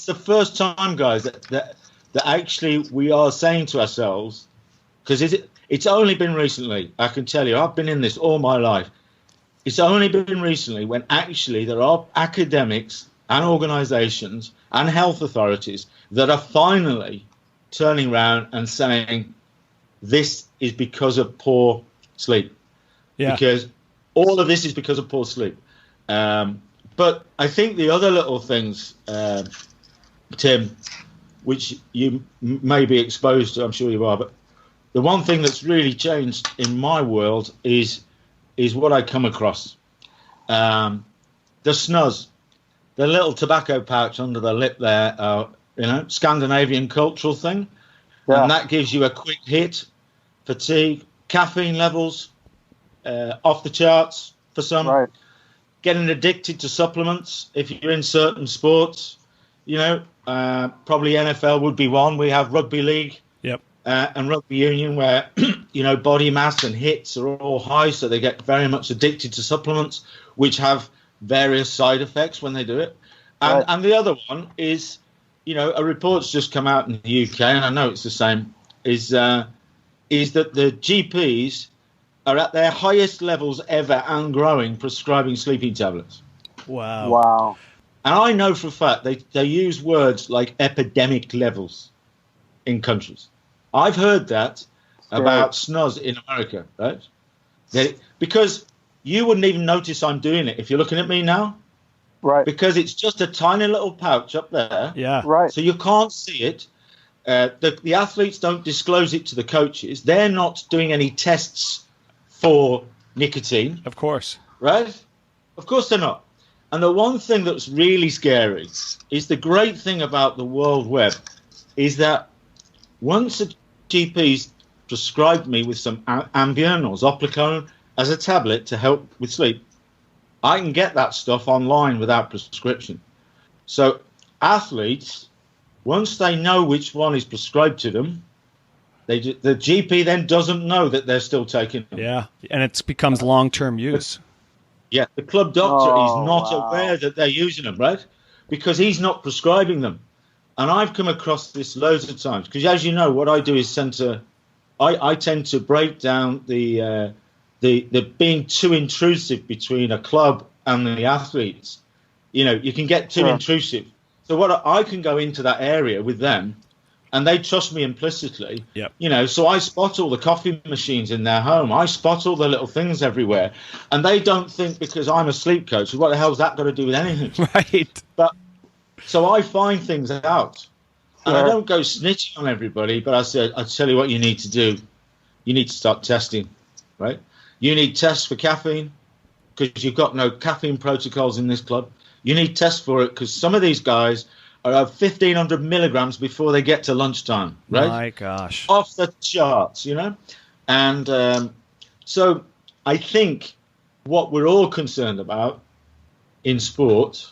the first time, guys, that actually we are saying to ourselves, because it's only been recently, I can tell you, I've been in this all my life. It's only been recently when actually there are academics and organizations and health authorities that are finally turning around and saying this is because of poor sleep. Because all of this is because of poor sleep. But I think the other little things, Tim, which you may be exposed to, I'm sure you are, but the one thing that's really changed in my world is what I come across. The snus, the little tobacco pouch under the lip there, Scandinavian cultural thing. And that gives you a quick hit, fatigue, caffeine levels, off the charts. for some. Right. Getting addicted to supplements if you're in certain sports. Probably NFL would be one. We have rugby league. Yep. And rugby union where, body mass and hits are all high, so they get very much addicted to supplements, which have various side effects when they do it. And the other one is, a report's just come out in the UK, and I know it's the same, is that the GPs are at their highest levels ever and growing prescribing sleeping tablets. Wow. And I know for a fact they use words like epidemic levels in countries. I've heard that about snus in America, right? Because you wouldn't even notice I'm doing it if you're looking at me now. Right. Because it's just a tiny little pouch up there. Yeah. Right. So you can't see it. The athletes don't disclose it to the coaches. They're not doing any tests for nicotine. Of course. Right? Of course they're not. And the one thing that's really scary is the great thing about the World Web is that once a GP's prescribed me with some Ambien or Zopiclone as a tablet to help with sleep, I can get that stuff online without prescription. So athletes, once they know which one is prescribed to them, the GP then doesn't know that they're still taking them. Yeah, and it becomes long-term use. Yeah, the club doctor is not aware that they're using them, right? Because he's not prescribing them. And I've come across this loads of times. Because as you know, what I do is I tend to break down the being too intrusive between a club and the athletes. You can get too intrusive. So I can go into that area with them, and they trust me implicitly. Yep. So I spot all the coffee machines in their home. I spot all the little things everywhere. And they don't think because I'm a sleep coach, what the hell's that got to do with anything? Right. But so I find things out. And I don't go snitching on everybody, but I tell you what you need to do. You need to start testing, right? You need tests for caffeine because you've got no caffeine protocols in this club. You need tests for it because some of these guys are at 1,500 milligrams before they get to lunchtime, right? My gosh. Off the charts, And so I think what we're all concerned about in sport,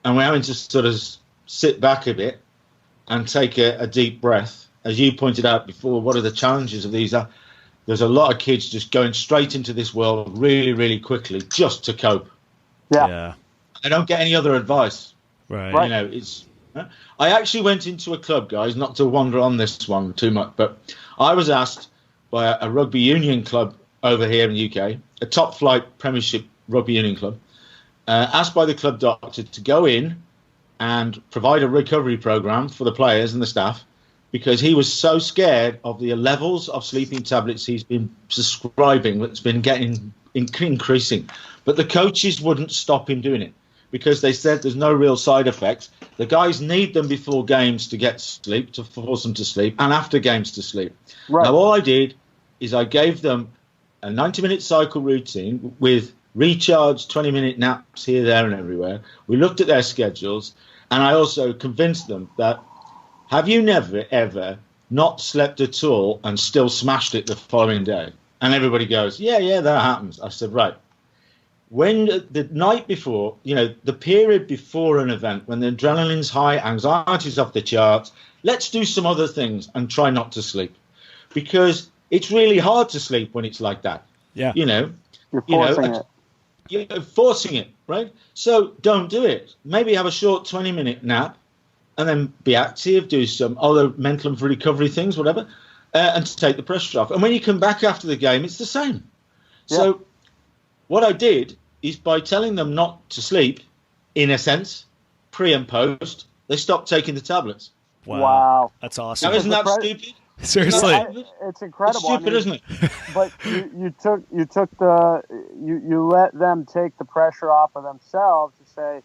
and we're having to sort of sit back a bit and take a deep breath. As you pointed out before, what are the challenges of these? There's a lot of kids just going straight into this world really, really quickly just to cope. Yeah. They don't get any other advice. Right. I actually went into a club, guys, not to wander on this one too much, but I was asked by a rugby union club over here in the UK, a top flight Premiership rugby union club, asked by the club doctor to go in and provide a recovery program for the players and the staff because he was so scared of the levels of sleeping tablets he's been prescribing that's been getting increasing. But the coaches wouldn't stop him doing it because they said there's no real side effects. The guys need them before games to get sleep, to force them to sleep, and after games to sleep. Right. Now, all I did is I gave them a 90-minute cycle routine with recharge 20-minute naps here, there, and everywhere. We looked at their schedules, and I also convinced them that have you never, ever not slept at all and still smashed it the following day? And everybody goes, yeah, that happens. I said, right. When the night before, the period before an event, when the adrenaline's high, anxiety's off the charts, let's do some other things and try not to sleep. Because it's really hard to sleep when it's like that. Yeah. You're forcing it. You're forcing it, right? So don't do it. Maybe have a short 20-minute nap and then be active, do some other mental and recovery things, whatever, and to take the pressure off. And when you come back after the game, it's the same. Yeah. So what I did is by telling them not to sleep, in a sense, pre and post, they stopped taking the tablets. Wow. That's awesome. Now, isn't that stupid? Seriously. It's incredible. It's stupid, isn't it? But you let them take the pressure off of themselves to say,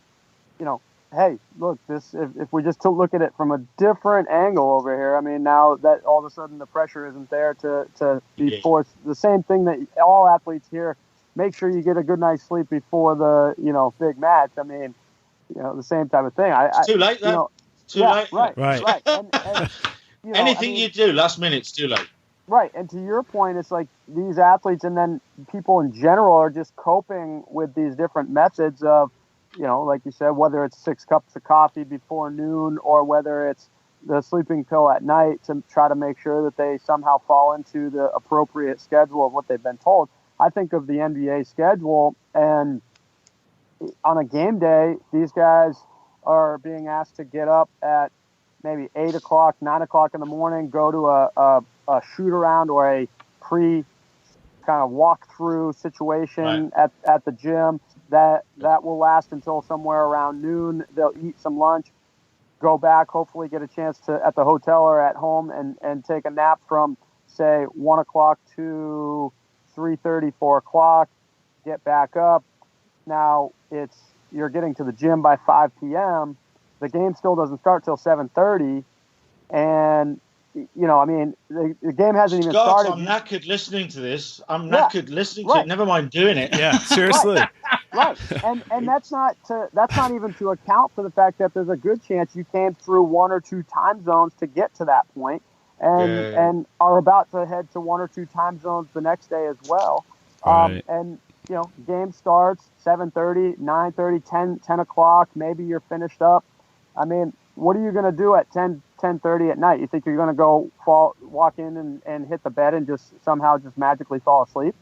hey, look, if we just look at it from a different angle over here, I mean, now that all of a sudden the pressure isn't there to be forced. The same thing that all athletes hear, make sure you get a good night's sleep before the, big match. I mean, the same type of thing. It's too late, though. Too late. Right. And, anything you do last minute's too late. Right, and to your point, it's like these athletes and then people in general are just coping with these different methods of, like you said, whether it's 6 cups of coffee before noon or whether it's the sleeping pill at night to try to make sure that they somehow fall into the appropriate schedule of what they've been told. I think of the NBA schedule, and on a game day, these guys are being asked to get up at maybe 8 o'clock, 9 o'clock in the morning, go to a shoot around or a pre kind of walk through situation at the gym that will last until somewhere around noon. They'll eat some lunch, go back, hopefully get a chance to at the hotel or at home and take a nap from say 1 o'clock to 3:30, 4 o'clock, get back up. Now you're getting to the gym by 5 p.m. The game still doesn't start till 7:30, and the game hasn't even started. I'm knackered listening to this. I'm knackered listening to it. Never mind doing it. Yeah, seriously. Right, and that's not even to account for the fact that there's a good chance you came through 1 or 2 time zones to get to that point, and are about to head to 1 or 2 time zones the next day as well. Right. And game starts 7:30, 9:30, 10 o'clock. Maybe you're finished up. I mean, what are you going to do at 10:30 at night? You think you're going to go walk in and hit the bed and just somehow just magically fall asleep?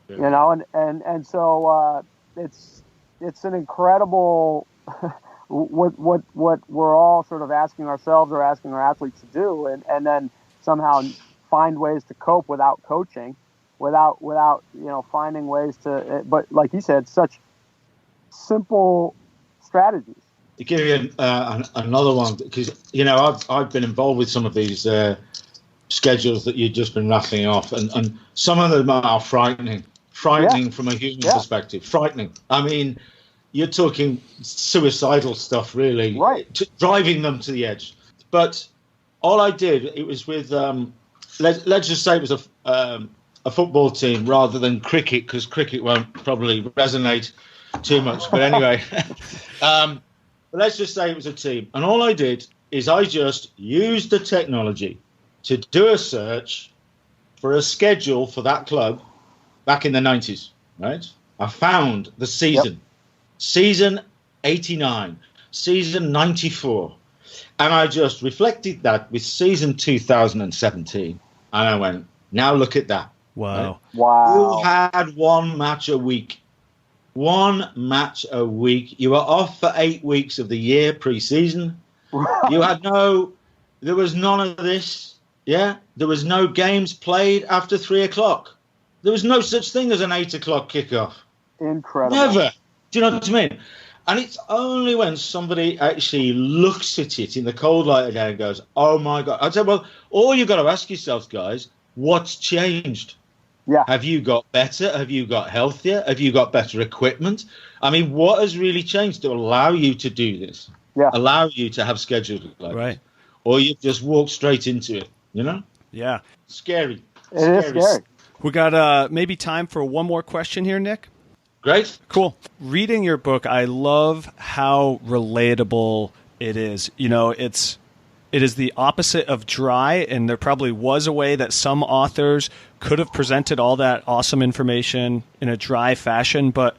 Yeah. And so it's an incredible what we're all sort of asking ourselves or asking our athletes to do, and then somehow find ways to cope without coaching, without finding ways to. But like you said, such simple strategies. To give you another one, because I've been involved with some of these schedules that you've just been rattling off, and some of them are frightening from a human perspective. Frightening. I mean, you're talking suicidal stuff, really, driving them to the edge. But all I did, it was with let's just say it was a football team rather than cricket, because cricket won't probably resonate too much. But anyway. But let's just say it was a team. And all I did is I just used the technology to do a search for a schedule for that club back in the 90s, right? I found the season, season 89, season 94. And I just reflected that with season 2017. And I went, now look at that. Wow. Right? Wow. You had 1 match a week. 1 match a week. You were off for 8 weeks of the year pre-season. There was none of this. Yeah. There was no games played after 3 o'clock. There was no such thing as an 8 o'clock kickoff. Incredible. Never. Do you know what I mean? And it's only when somebody actually looks at it in the cold light again and goes, oh my God. I'd say, well, all you've got to ask yourselves, guys, what's changed? Yeah. Have you got better? Have you got healthier? Have you got better equipment? I mean, what has really changed to allow you to do this? Yeah. Allow you to have schedules like Right. this? Or you just walk straight into it, Yeah. Scary. It is scary. We got maybe time for one more question here, Nick. Great. Cool. Reading your book, I love how relatable it is. It is the opposite of dry, and there probably was a way that some authors could have presented all that awesome information in a dry fashion, but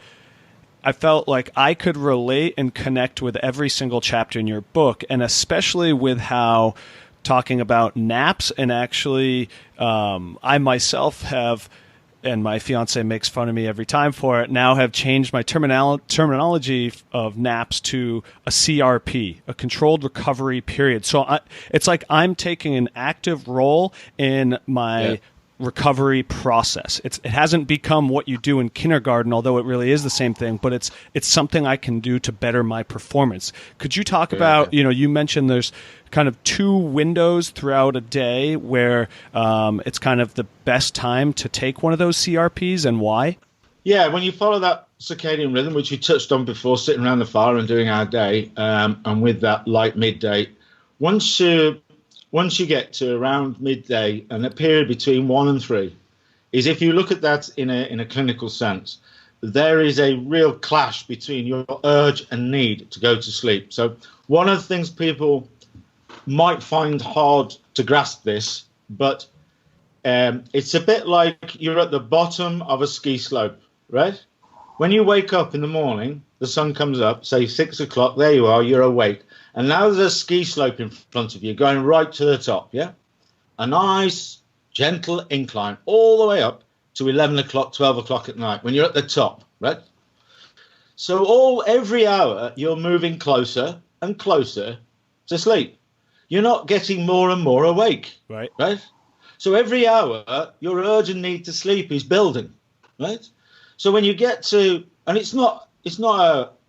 I felt like I could relate and connect with every single chapter in your book, and especially with how talking about naps, and actually I myself have, and my fiance makes fun of me every time for it, now have changed my terminology of naps to a CRP, a controlled recovery period. So it's like I'm taking an active role in my recovery process. It hasn't become what you do in kindergarten, although it really is the same thing, but it's something I can do to better my performance. Could you talk about, you mentioned there's kind of 2 windows throughout a day where it's kind of the best time to take one of those CRPs, and why? Yeah, when you follow that circadian rhythm, which we touched on before, sitting around the fire and doing our day, and with that light midday, once you get to around midday, and a period between 1 and 3, is if you look at that in a clinical sense, there is a real clash between your urge and need to go to sleep. So one of the things people might find hard to grasp this, but It's a bit like you're at the bottom of a ski slope, right? When you wake up in the morning, the sun comes up, say 6 o'clock, there you are, you're awake. And now there's a ski slope in front of you going right to the top, yeah? A nice, gentle incline all the way up to 11 o'clock, 12 o'clock at night when you're at the top, right? So every hour, you're moving closer and closer to sleep. You're not getting more and more awake, right? So every hour, your urgent need to sleep is building, right? So when you get to, and it's not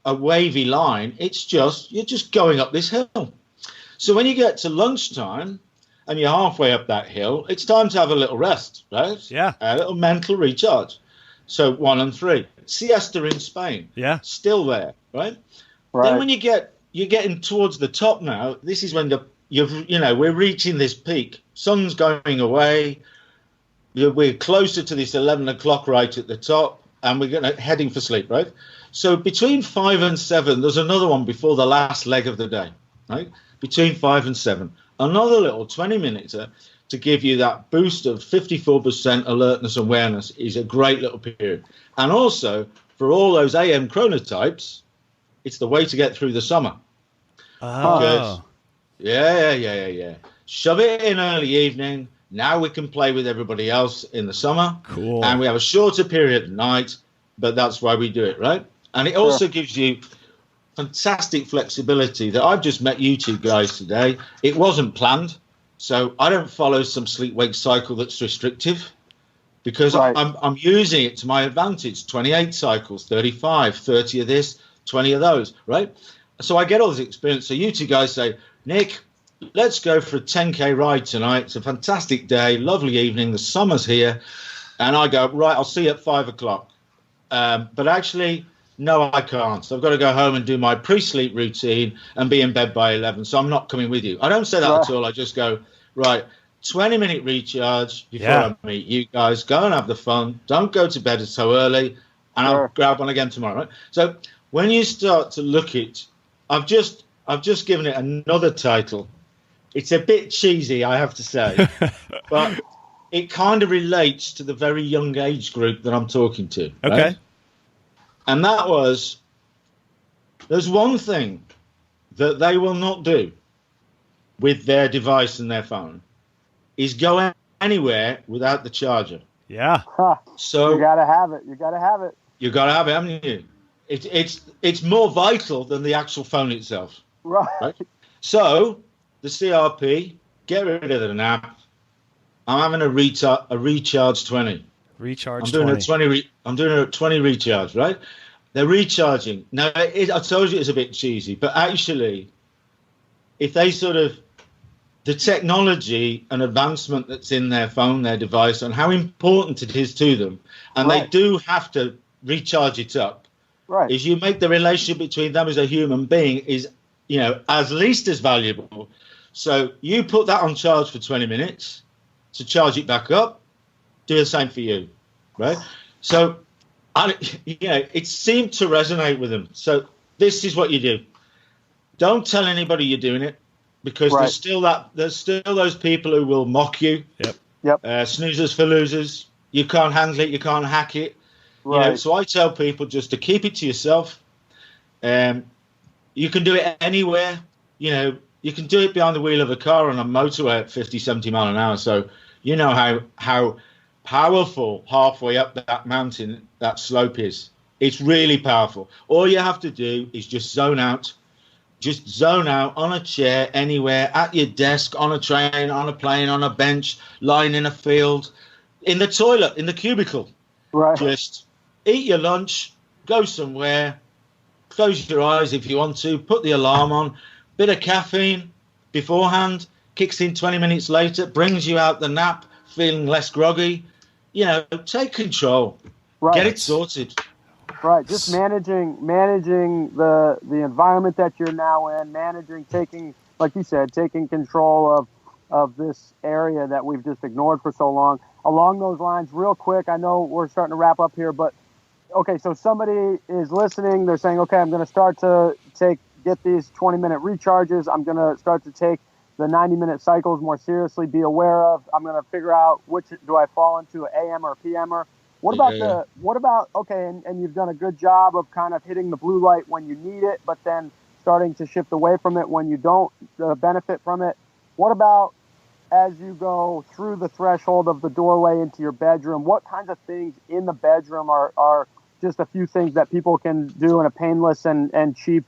a wavy line, you're just going up this hill. So when you get to lunchtime and you're halfway up that hill, it's time to have a little rest, right? Yeah. A little mental recharge. So 1 and 3. Siesta in Spain. Yeah. Still there, right? Then when you're getting towards the top now, this is when we're reaching this peak. Sun's going away. We're closer to this 11 o'clock right at the top, and we're heading for sleep, right? So between 5 and 7, there's another one before the last leg of the day, right? Between 5 and 7, another little 20-minute to give you that boost of 54% alertness and awareness is a great little period. And also, for all those AM chronotypes, it's the way to get through the summer. Oh. Yeah. Shove it in early evening. Now we can play with everybody else in the summer. Cool. And we have a shorter period at night, but that's why we do it, right? And it also gives you fantastic flexibility that I've just met you two guys today. It wasn't planned. So I don't follow some sleep-wake cycle that's restrictive because I'm using it to my advantage. 28 cycles, 35, 30 of this, 20 of those, right? So I get all this experience. So you two guys say, Nick, let's go for a 10K ride tonight. It's a fantastic day, lovely evening. The summer's here. And I go, right, I'll see you at 5 o'clock. But actually, no, I can't. So I've got to go home and do my pre-sleep routine and be in bed by 11. So I'm not coming with you. I don't say that at all. I just go, right, 20-minute recharge before I meet you guys. Go and have the fun. Don't go to bed so early. And I'll grab one again tomorrow. Right? So when you start to look at, I've just given it another title. It's a bit cheesy, I have to say. But it kind of relates to the very young age group that I'm talking to. Okay. Right? And that was, there's one thing that they will not do with their device and their phone is go anywhere without the charger. Yeah. So you gotta have it. You gotta have it. You gotta have it, haven't you? It's more vital than the actual phone itself. Right. So the CRP, get rid of the nap. I'm having a recharge 20. Recharge. I'm doing a 20 recharge, right? They're recharging. Now, I told you it's a bit cheesy, but actually, if they the technology and advancement that's in their phone, their device, and how important it is to them, and they do have to recharge it up, is you make the relationship between them as a human being is, as least as valuable. So you put that on charge for 20 minutes to charge it back up. Do the same for you, right? So, it seemed to resonate with them. So this is what you do. Don't tell anybody you're doing it because there's still those people who will mock you. Yep. Snoozers for losers. You can't handle it. You can't hack it. Right. So I tell people just to keep it to yourself. You can do it anywhere. You can do it behind the wheel of a car on a motorway at 50, 70 mile an hour. So you know how powerful halfway up that mountain that slope is. It's really powerful. All you have to do is just zone out. Just zone out on a chair, anywhere, at your desk, on a train, on a plane, on a bench, lying in a field, in the toilet, in the cubicle. Right. Just eat your lunch, go somewhere, close your eyes if you want to, put the alarm on, bit of caffeine beforehand, kicks in 20 minutes later, brings you out the nap, feeling less groggy. Take control. Right. Get it sorted. Right. Just managing the environment that you're now in, taking, like you said, taking control of this area that we've just ignored for so long. Along those lines, real quick, I know we're starting to wrap up here, but okay, so somebody is listening, they're saying, okay, I'm going to start to get these 20-minute recharges. I'm going to start to take the 90-minute cycles more seriously, be aware of. I'm going to figure out which do I fall into, an AMer or PMer. What about okay, and you've done a good job of kind of hitting the blue light when you need it, but then starting to shift away from it when you don't benefit from it. What about as you go through the threshold of the doorway into your bedroom? What kinds of things in the bedroom are just a few things that people can do in a painless and cheap,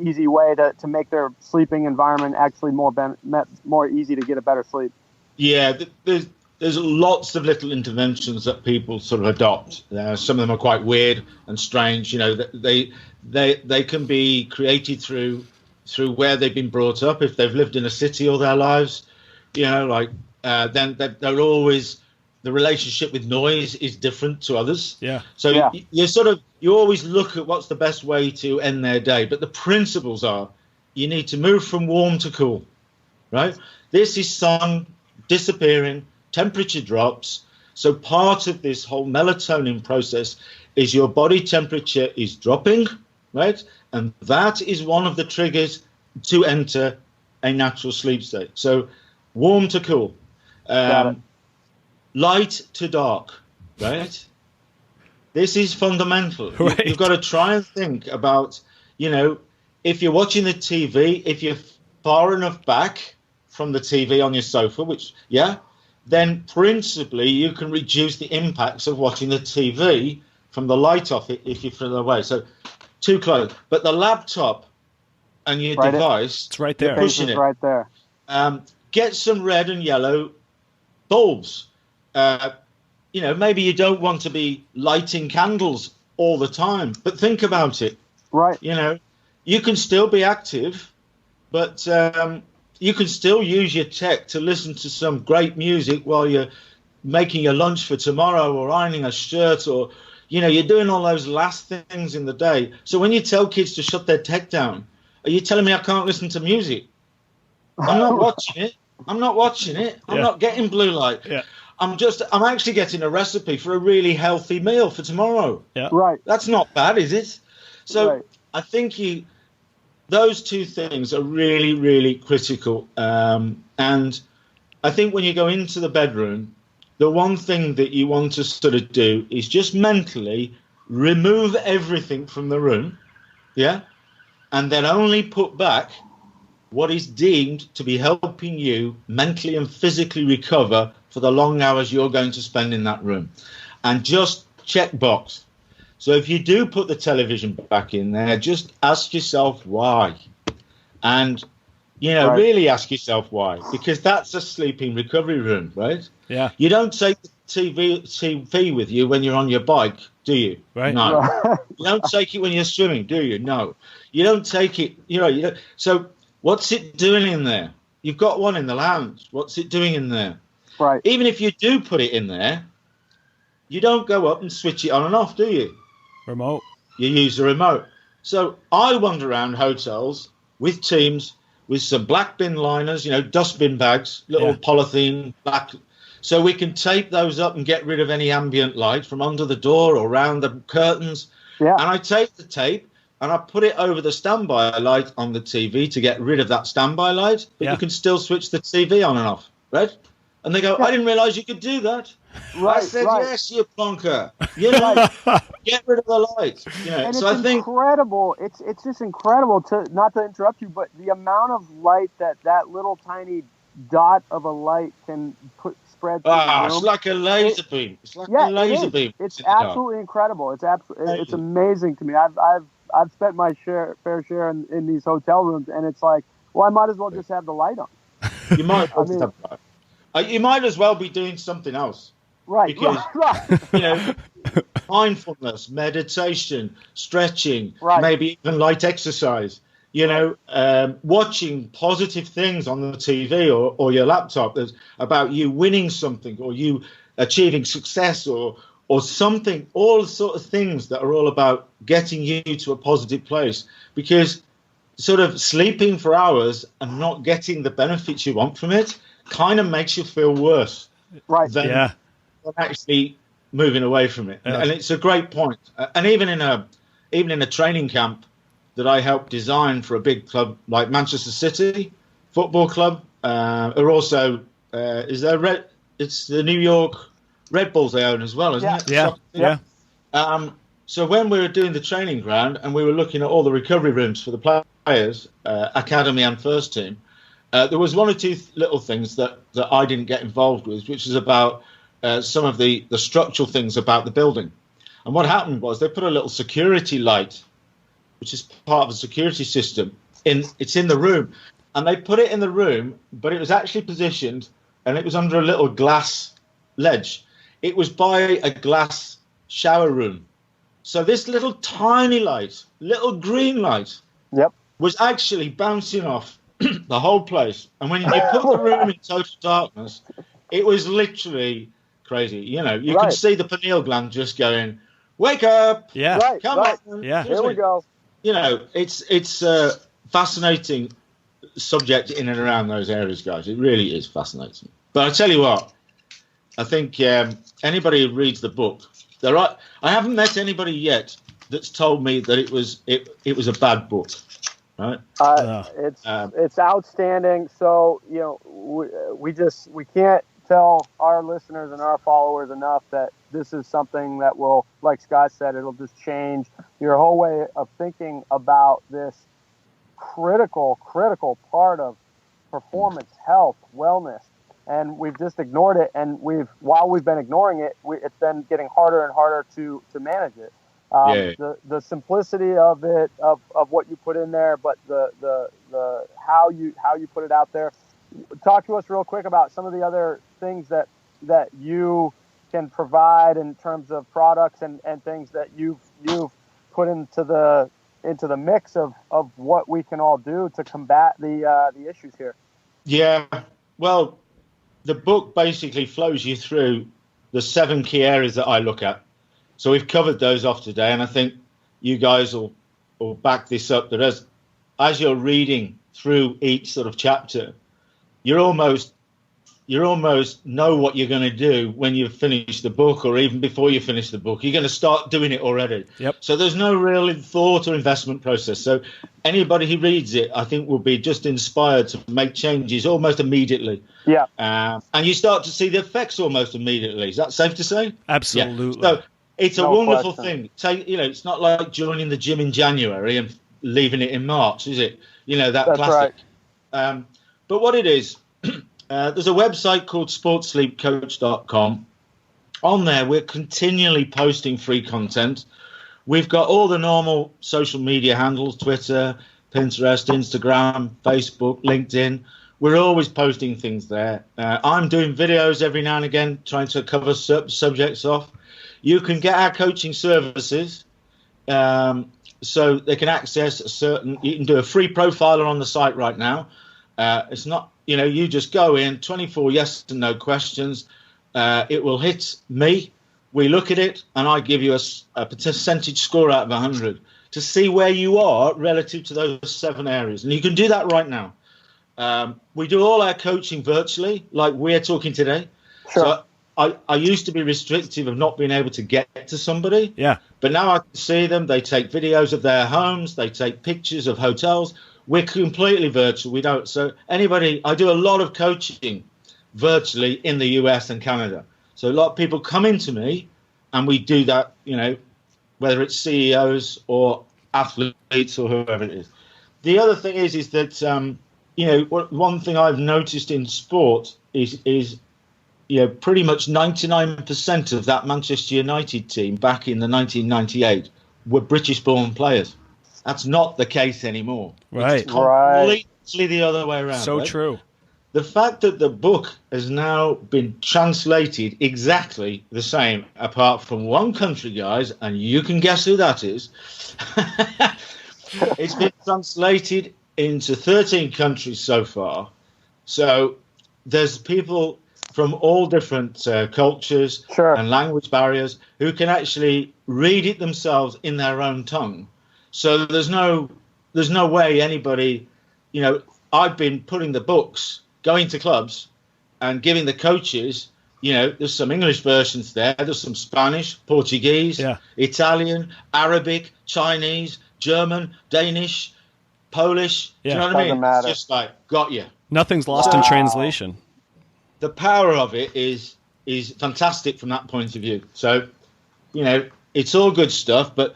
easy way to make their sleeping environment actually more easy to get a better sleep? Yeah, there's lots of little interventions that people sort of adopt. Some of them are quite weird and strange. You know, they can be created through where they've been brought up. If they've lived in a city all their lives, you know, like then they're always, the relationship with noise is different to others. Yeah. So you always look at what's the best way to end their day. But the principles are, you need to move from warm to cool, right? This is sun disappearing, temperature drops. So part of this whole melatonin process is your body temperature is dropping, right? And that is one of the triggers to enter a natural sleep state. So warm to cool, light to dark, right? This is fundamental. Right. You've got to try and think about, you know, if you're watching the TV, if you're far enough back from the TV on your sofa, then principally you can reduce the impacts of watching the TV from the light off it if you're further away. So too close. But the laptop and your device, it's right there. Pushing it. Right there. Get some red and yellow bulbs. You know, maybe you don't want to be lighting candles all the time, but think about it. Right. You know, you can still be active, but you can still use your tech to listen to some great music while you're making your lunch for tomorrow or ironing a shirt, or, you know, you're doing all those last things in the day. So when you tell kids to shut their tech down, are you telling me I can't listen to music? I'm not watching it. I'm not getting blue light. Yeah. I'm actually getting a recipe for a really healthy meal for tomorrow. Yeah. Right. That's not bad, is it? So I think those two things are really, really critical. And I think when you go into the bedroom, the one thing that you want to sort of do is just mentally remove everything from the room. Yeah. And then only put back what is deemed to be helping you mentally and physically recover for the long hours you're going to spend in that room. And just check box. So if you do put the television back in there, just ask yourself why. And, you know, really ask yourself why. Because that's a sleeping recovery room, right? Yeah. You don't take the TV with you when you're on your bike, do you? Right. No. You don't take it when you're swimming, do you? No. You don't take it, you know. So what's it doing in there? You've got one in the lounge. What's it doing in there? Right. Even if you do put it in there, you don't go up and switch it on and off, do you? Remote. You use the remote. So I wander around hotels with teams with some black bin liners, you know, dustbin bags, little polythene black. So we can tape those up and get rid of any ambient light from under the door or around the curtains. Yeah. And I take the tape and I put it over the standby light on the TV to get rid of that standby light. But you can still switch the TV on and off, right? And they go, I didn't realize you could do that. Right, I said, yes, you plonker. You know, get rid of the lights. You know, and so it's incredible. It's just incredible to, not to interrupt you, but the amount of light that little tiny dot of a light can spread through the room. It's like a laser beam. It's like a laser beam. It's absolutely incredible. It's amazing to me. I've spent my fair share in these hotel rooms, and it's like, well, I might as well just have the light on. You might you might as well be doing something else. Right. Because, you know, mindfulness, meditation, stretching, maybe even light exercise, you know, watching positive things on the TV or your laptop that's about you winning something or you achieving success or something, all sort of things that are all about getting you to a positive place. Because sort of sleeping for hours and not getting the benefits you want from it kind of makes you feel worse than actually moving away from it. And it's a great point. And even in a training camp that I helped design for a big club like Manchester City Football Club, are also is there Red? It's the New York Red Bulls they own as well, isn't it? Yeah. So when we were doing the training ground and we were looking at all the recovery rooms for the players, academy and first team, there was one or two little things that I didn't get involved with, which is about some of the structural things about the building. And what happened was they put a little security light, which is part of the security system. It's in the room. And they put it in the room, but it was actually positioned, and it was under a little glass ledge. It was by a glass shower room. So this little tiny light, little green light, was actually bouncing off the whole place. And when you put the room in total darkness, it was literally crazy. You know, you could see the pineal gland just going, "Wake up! Yeah, come on!" Yeah, here we go. You know, it's a fascinating subject in and around those areas, guys. It really is fascinating. But I tell you what, I think anybody who reads the book, I haven't met anybody yet that's told me that it was a bad book. Right? It's outstanding. So we can't tell our listeners and our followers enough that this is something that will, like Scott said, it'll just change your whole way of thinking about this critical part of performance, health, wellness. And we've just ignored it, and while we've been ignoring it, it's been getting harder and harder to manage it. The simplicity of it, of what you put in there, but the how you put it out there. Talk to us real quick about some of the other things that you can provide in terms of products and things that you've put into the mix of what we can all do to combat the issues here. Yeah, well, the book basically flows you through the 7 key areas that I look at. So we've covered those off today, and I think you guys will back this up, that as you're reading through each sort of chapter, you almost know what you're going to do when you finish the book, or even before you finish the book. You're going to start doing it already. Yep. So there's no real thought or investment process. So anybody who reads it, I think, will be just inspired to make changes almost immediately. Yeah. And you start to see the effects almost immediately. Is that safe to say? Absolutely. Yeah. So it's a wonderful question. thing. It's not like joining the gym in January and leaving it in March, is it? That That's classic. right. But what it is, there's a website called sportsleepcoach.com. On there, we're continually posting free content. We've got all the normal social media handles: Twitter, Pinterest, Instagram, Facebook, LinkedIn. We're always posting things there. I'm doing videos every now and again, trying to cover subjects off. You can get our coaching services, so they can access you can do a free profiler on the site right now. It's not, you just go in, 24 yes and no questions. It will hit me. We look at it, and I give you a percentage score out of 100 to see where you are relative to those 7 areas. And you can do that right now. We do all our coaching virtually, like we're talking today. Sure. So I used to be restrictive of not being able to get to somebody. Yeah. But now I can see them. They take videos of their homes. They take pictures of hotels. We're completely virtual. We don't. So I do a lot of coaching virtually in the US and Canada. So a lot of people come into me, and we do that, whether it's CEOs or athletes or whoever it is. The other thing is that, one thing I've noticed in sport is pretty much 99% of that Manchester United team back in the 1998 were British-born players. That's not the case anymore. Right. It's completely the other way around. So right? true. The fact that the book has now been translated exactly the same, apart from one country, guys, and you can guess who that is. It's been translated into 13 countries so far. So there's people from all different cultures and language barriers who can actually read it themselves in their own tongue. So there's no way anybody, I've been putting the books, going to clubs and giving the coaches, there's some English versions there. There's some Spanish, Portuguese, Italian, Arabic, Chinese, German, Danish, Polish. Do you know what I mean? Matter. It's just like, got you. Nothing's lost in translation. The power of it is fantastic from that point of view. So, it's all good stuff, but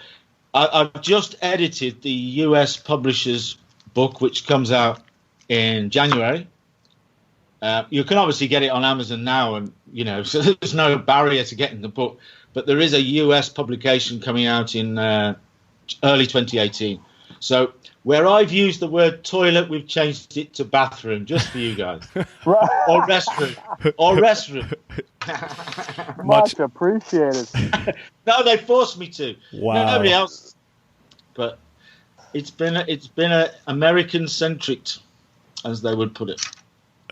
I've just edited the US publisher's book, which comes out in January. You can obviously get it on Amazon now, and so there's no barrier to getting the book. But there is a US publication coming out in early 2018. So where I've used the word toilet, we've changed it to bathroom, just for you guys. Or restroom. Much appreciated. No, they forced me to. Wow. No, nobody else. But it's been a American centric, as they would put it.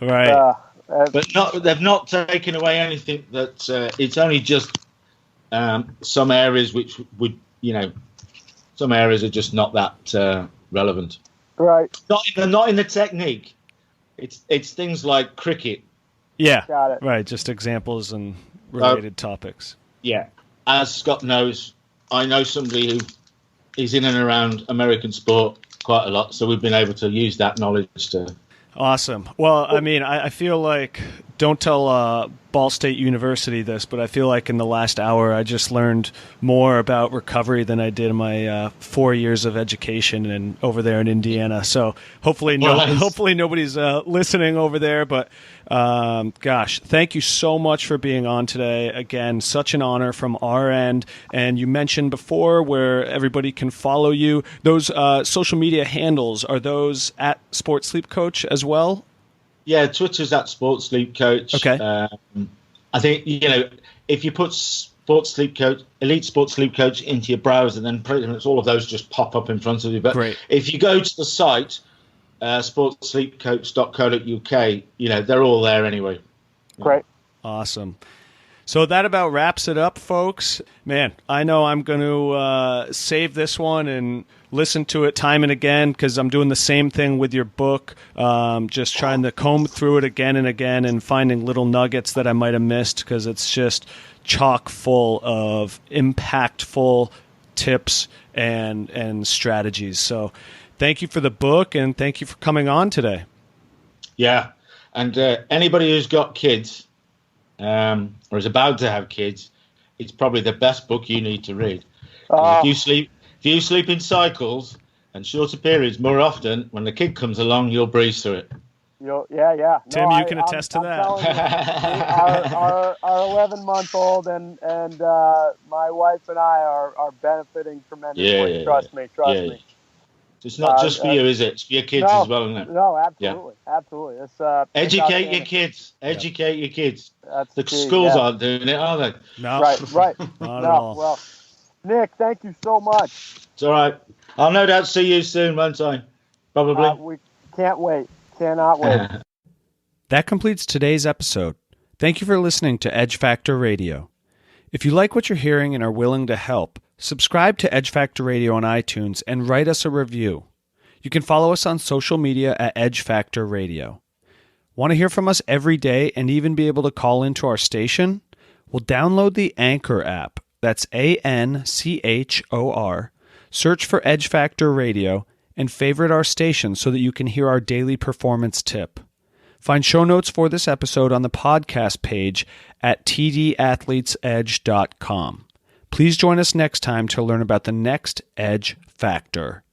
Right. But they've not taken away anything. That it's only just some areas which would, some areas are just not that relevant. Right. Not in the technique. It's things like cricket. Yeah. Got it. Right. Just examples and related topics. Yeah. As Scott knows, I know somebody who is in and around American sport quite a lot, so we've been able to use that knowledge to. Awesome. Well, I mean, I feel like, don't tell Ball State University this, but I feel like in the last hour I just learned more about recovery than I did in my 4 years of education and over there in Indiana. So hopefully nobody's listening over there. But gosh, thank you so much for being on today. Again, such an honor from our end. And you mentioned before where everybody can follow you. Those social media handles, are those at Sports Sleep Coach as well? Yeah, Twitter's at Sports Sleep Coach. Okay. I think, if you put Sports Sleep Coach, Elite Sports Sleep Coach into your browser, then pretty much all of those just pop up in front of you. But Great. If you go to the site, sportssleepcoach.co.uk, they're all there anyway. Great. Awesome. So that about wraps it up, folks. Man, I know I'm going to save this one and listen to it time and again because I'm doing the same thing with your book, just trying to comb through it again and again and finding little nuggets that I might have missed because it's just chock full of impactful tips and strategies. So thank you for the book and thank you for coming on today. Yeah. And anybody who's got kids or is about to have kids, it's probably the best book you need to read. If you sleep in cycles and shorter periods more often, when the kid comes along, you'll breeze through it. Yeah. Tim, you can attest to that. Our 11-month-old and my wife and I are benefiting tremendously. Yeah, Trust me. It's not just for you, is it? It's for your kids as well, isn't it? No, absolutely. Absolutely. It's, educate your kids. Educate your kids. That's the schools aren't doing it, are they? No. Right. Not at all. Well, Nick, thank you so much. It's all right. I'll no doubt see you soon, won't I? Probably. We can't wait. Cannot wait. That completes today's episode. Thank you for listening to Edge Factor Radio. If you like what you're hearing and are willing to help, subscribe to Edge Factor Radio on iTunes and write us a review. You can follow us on social media at Edge Factor Radio. Want to hear from us every day and even be able to call into our station? Well, download the Anchor app. That's ANCHOR. Search for Edge Factor Radio and favorite our station so that you can hear our daily performance tip. Find show notes for this episode on the podcast page at tdathletesedge.com. Please join us next time to learn about the next Edge Factor.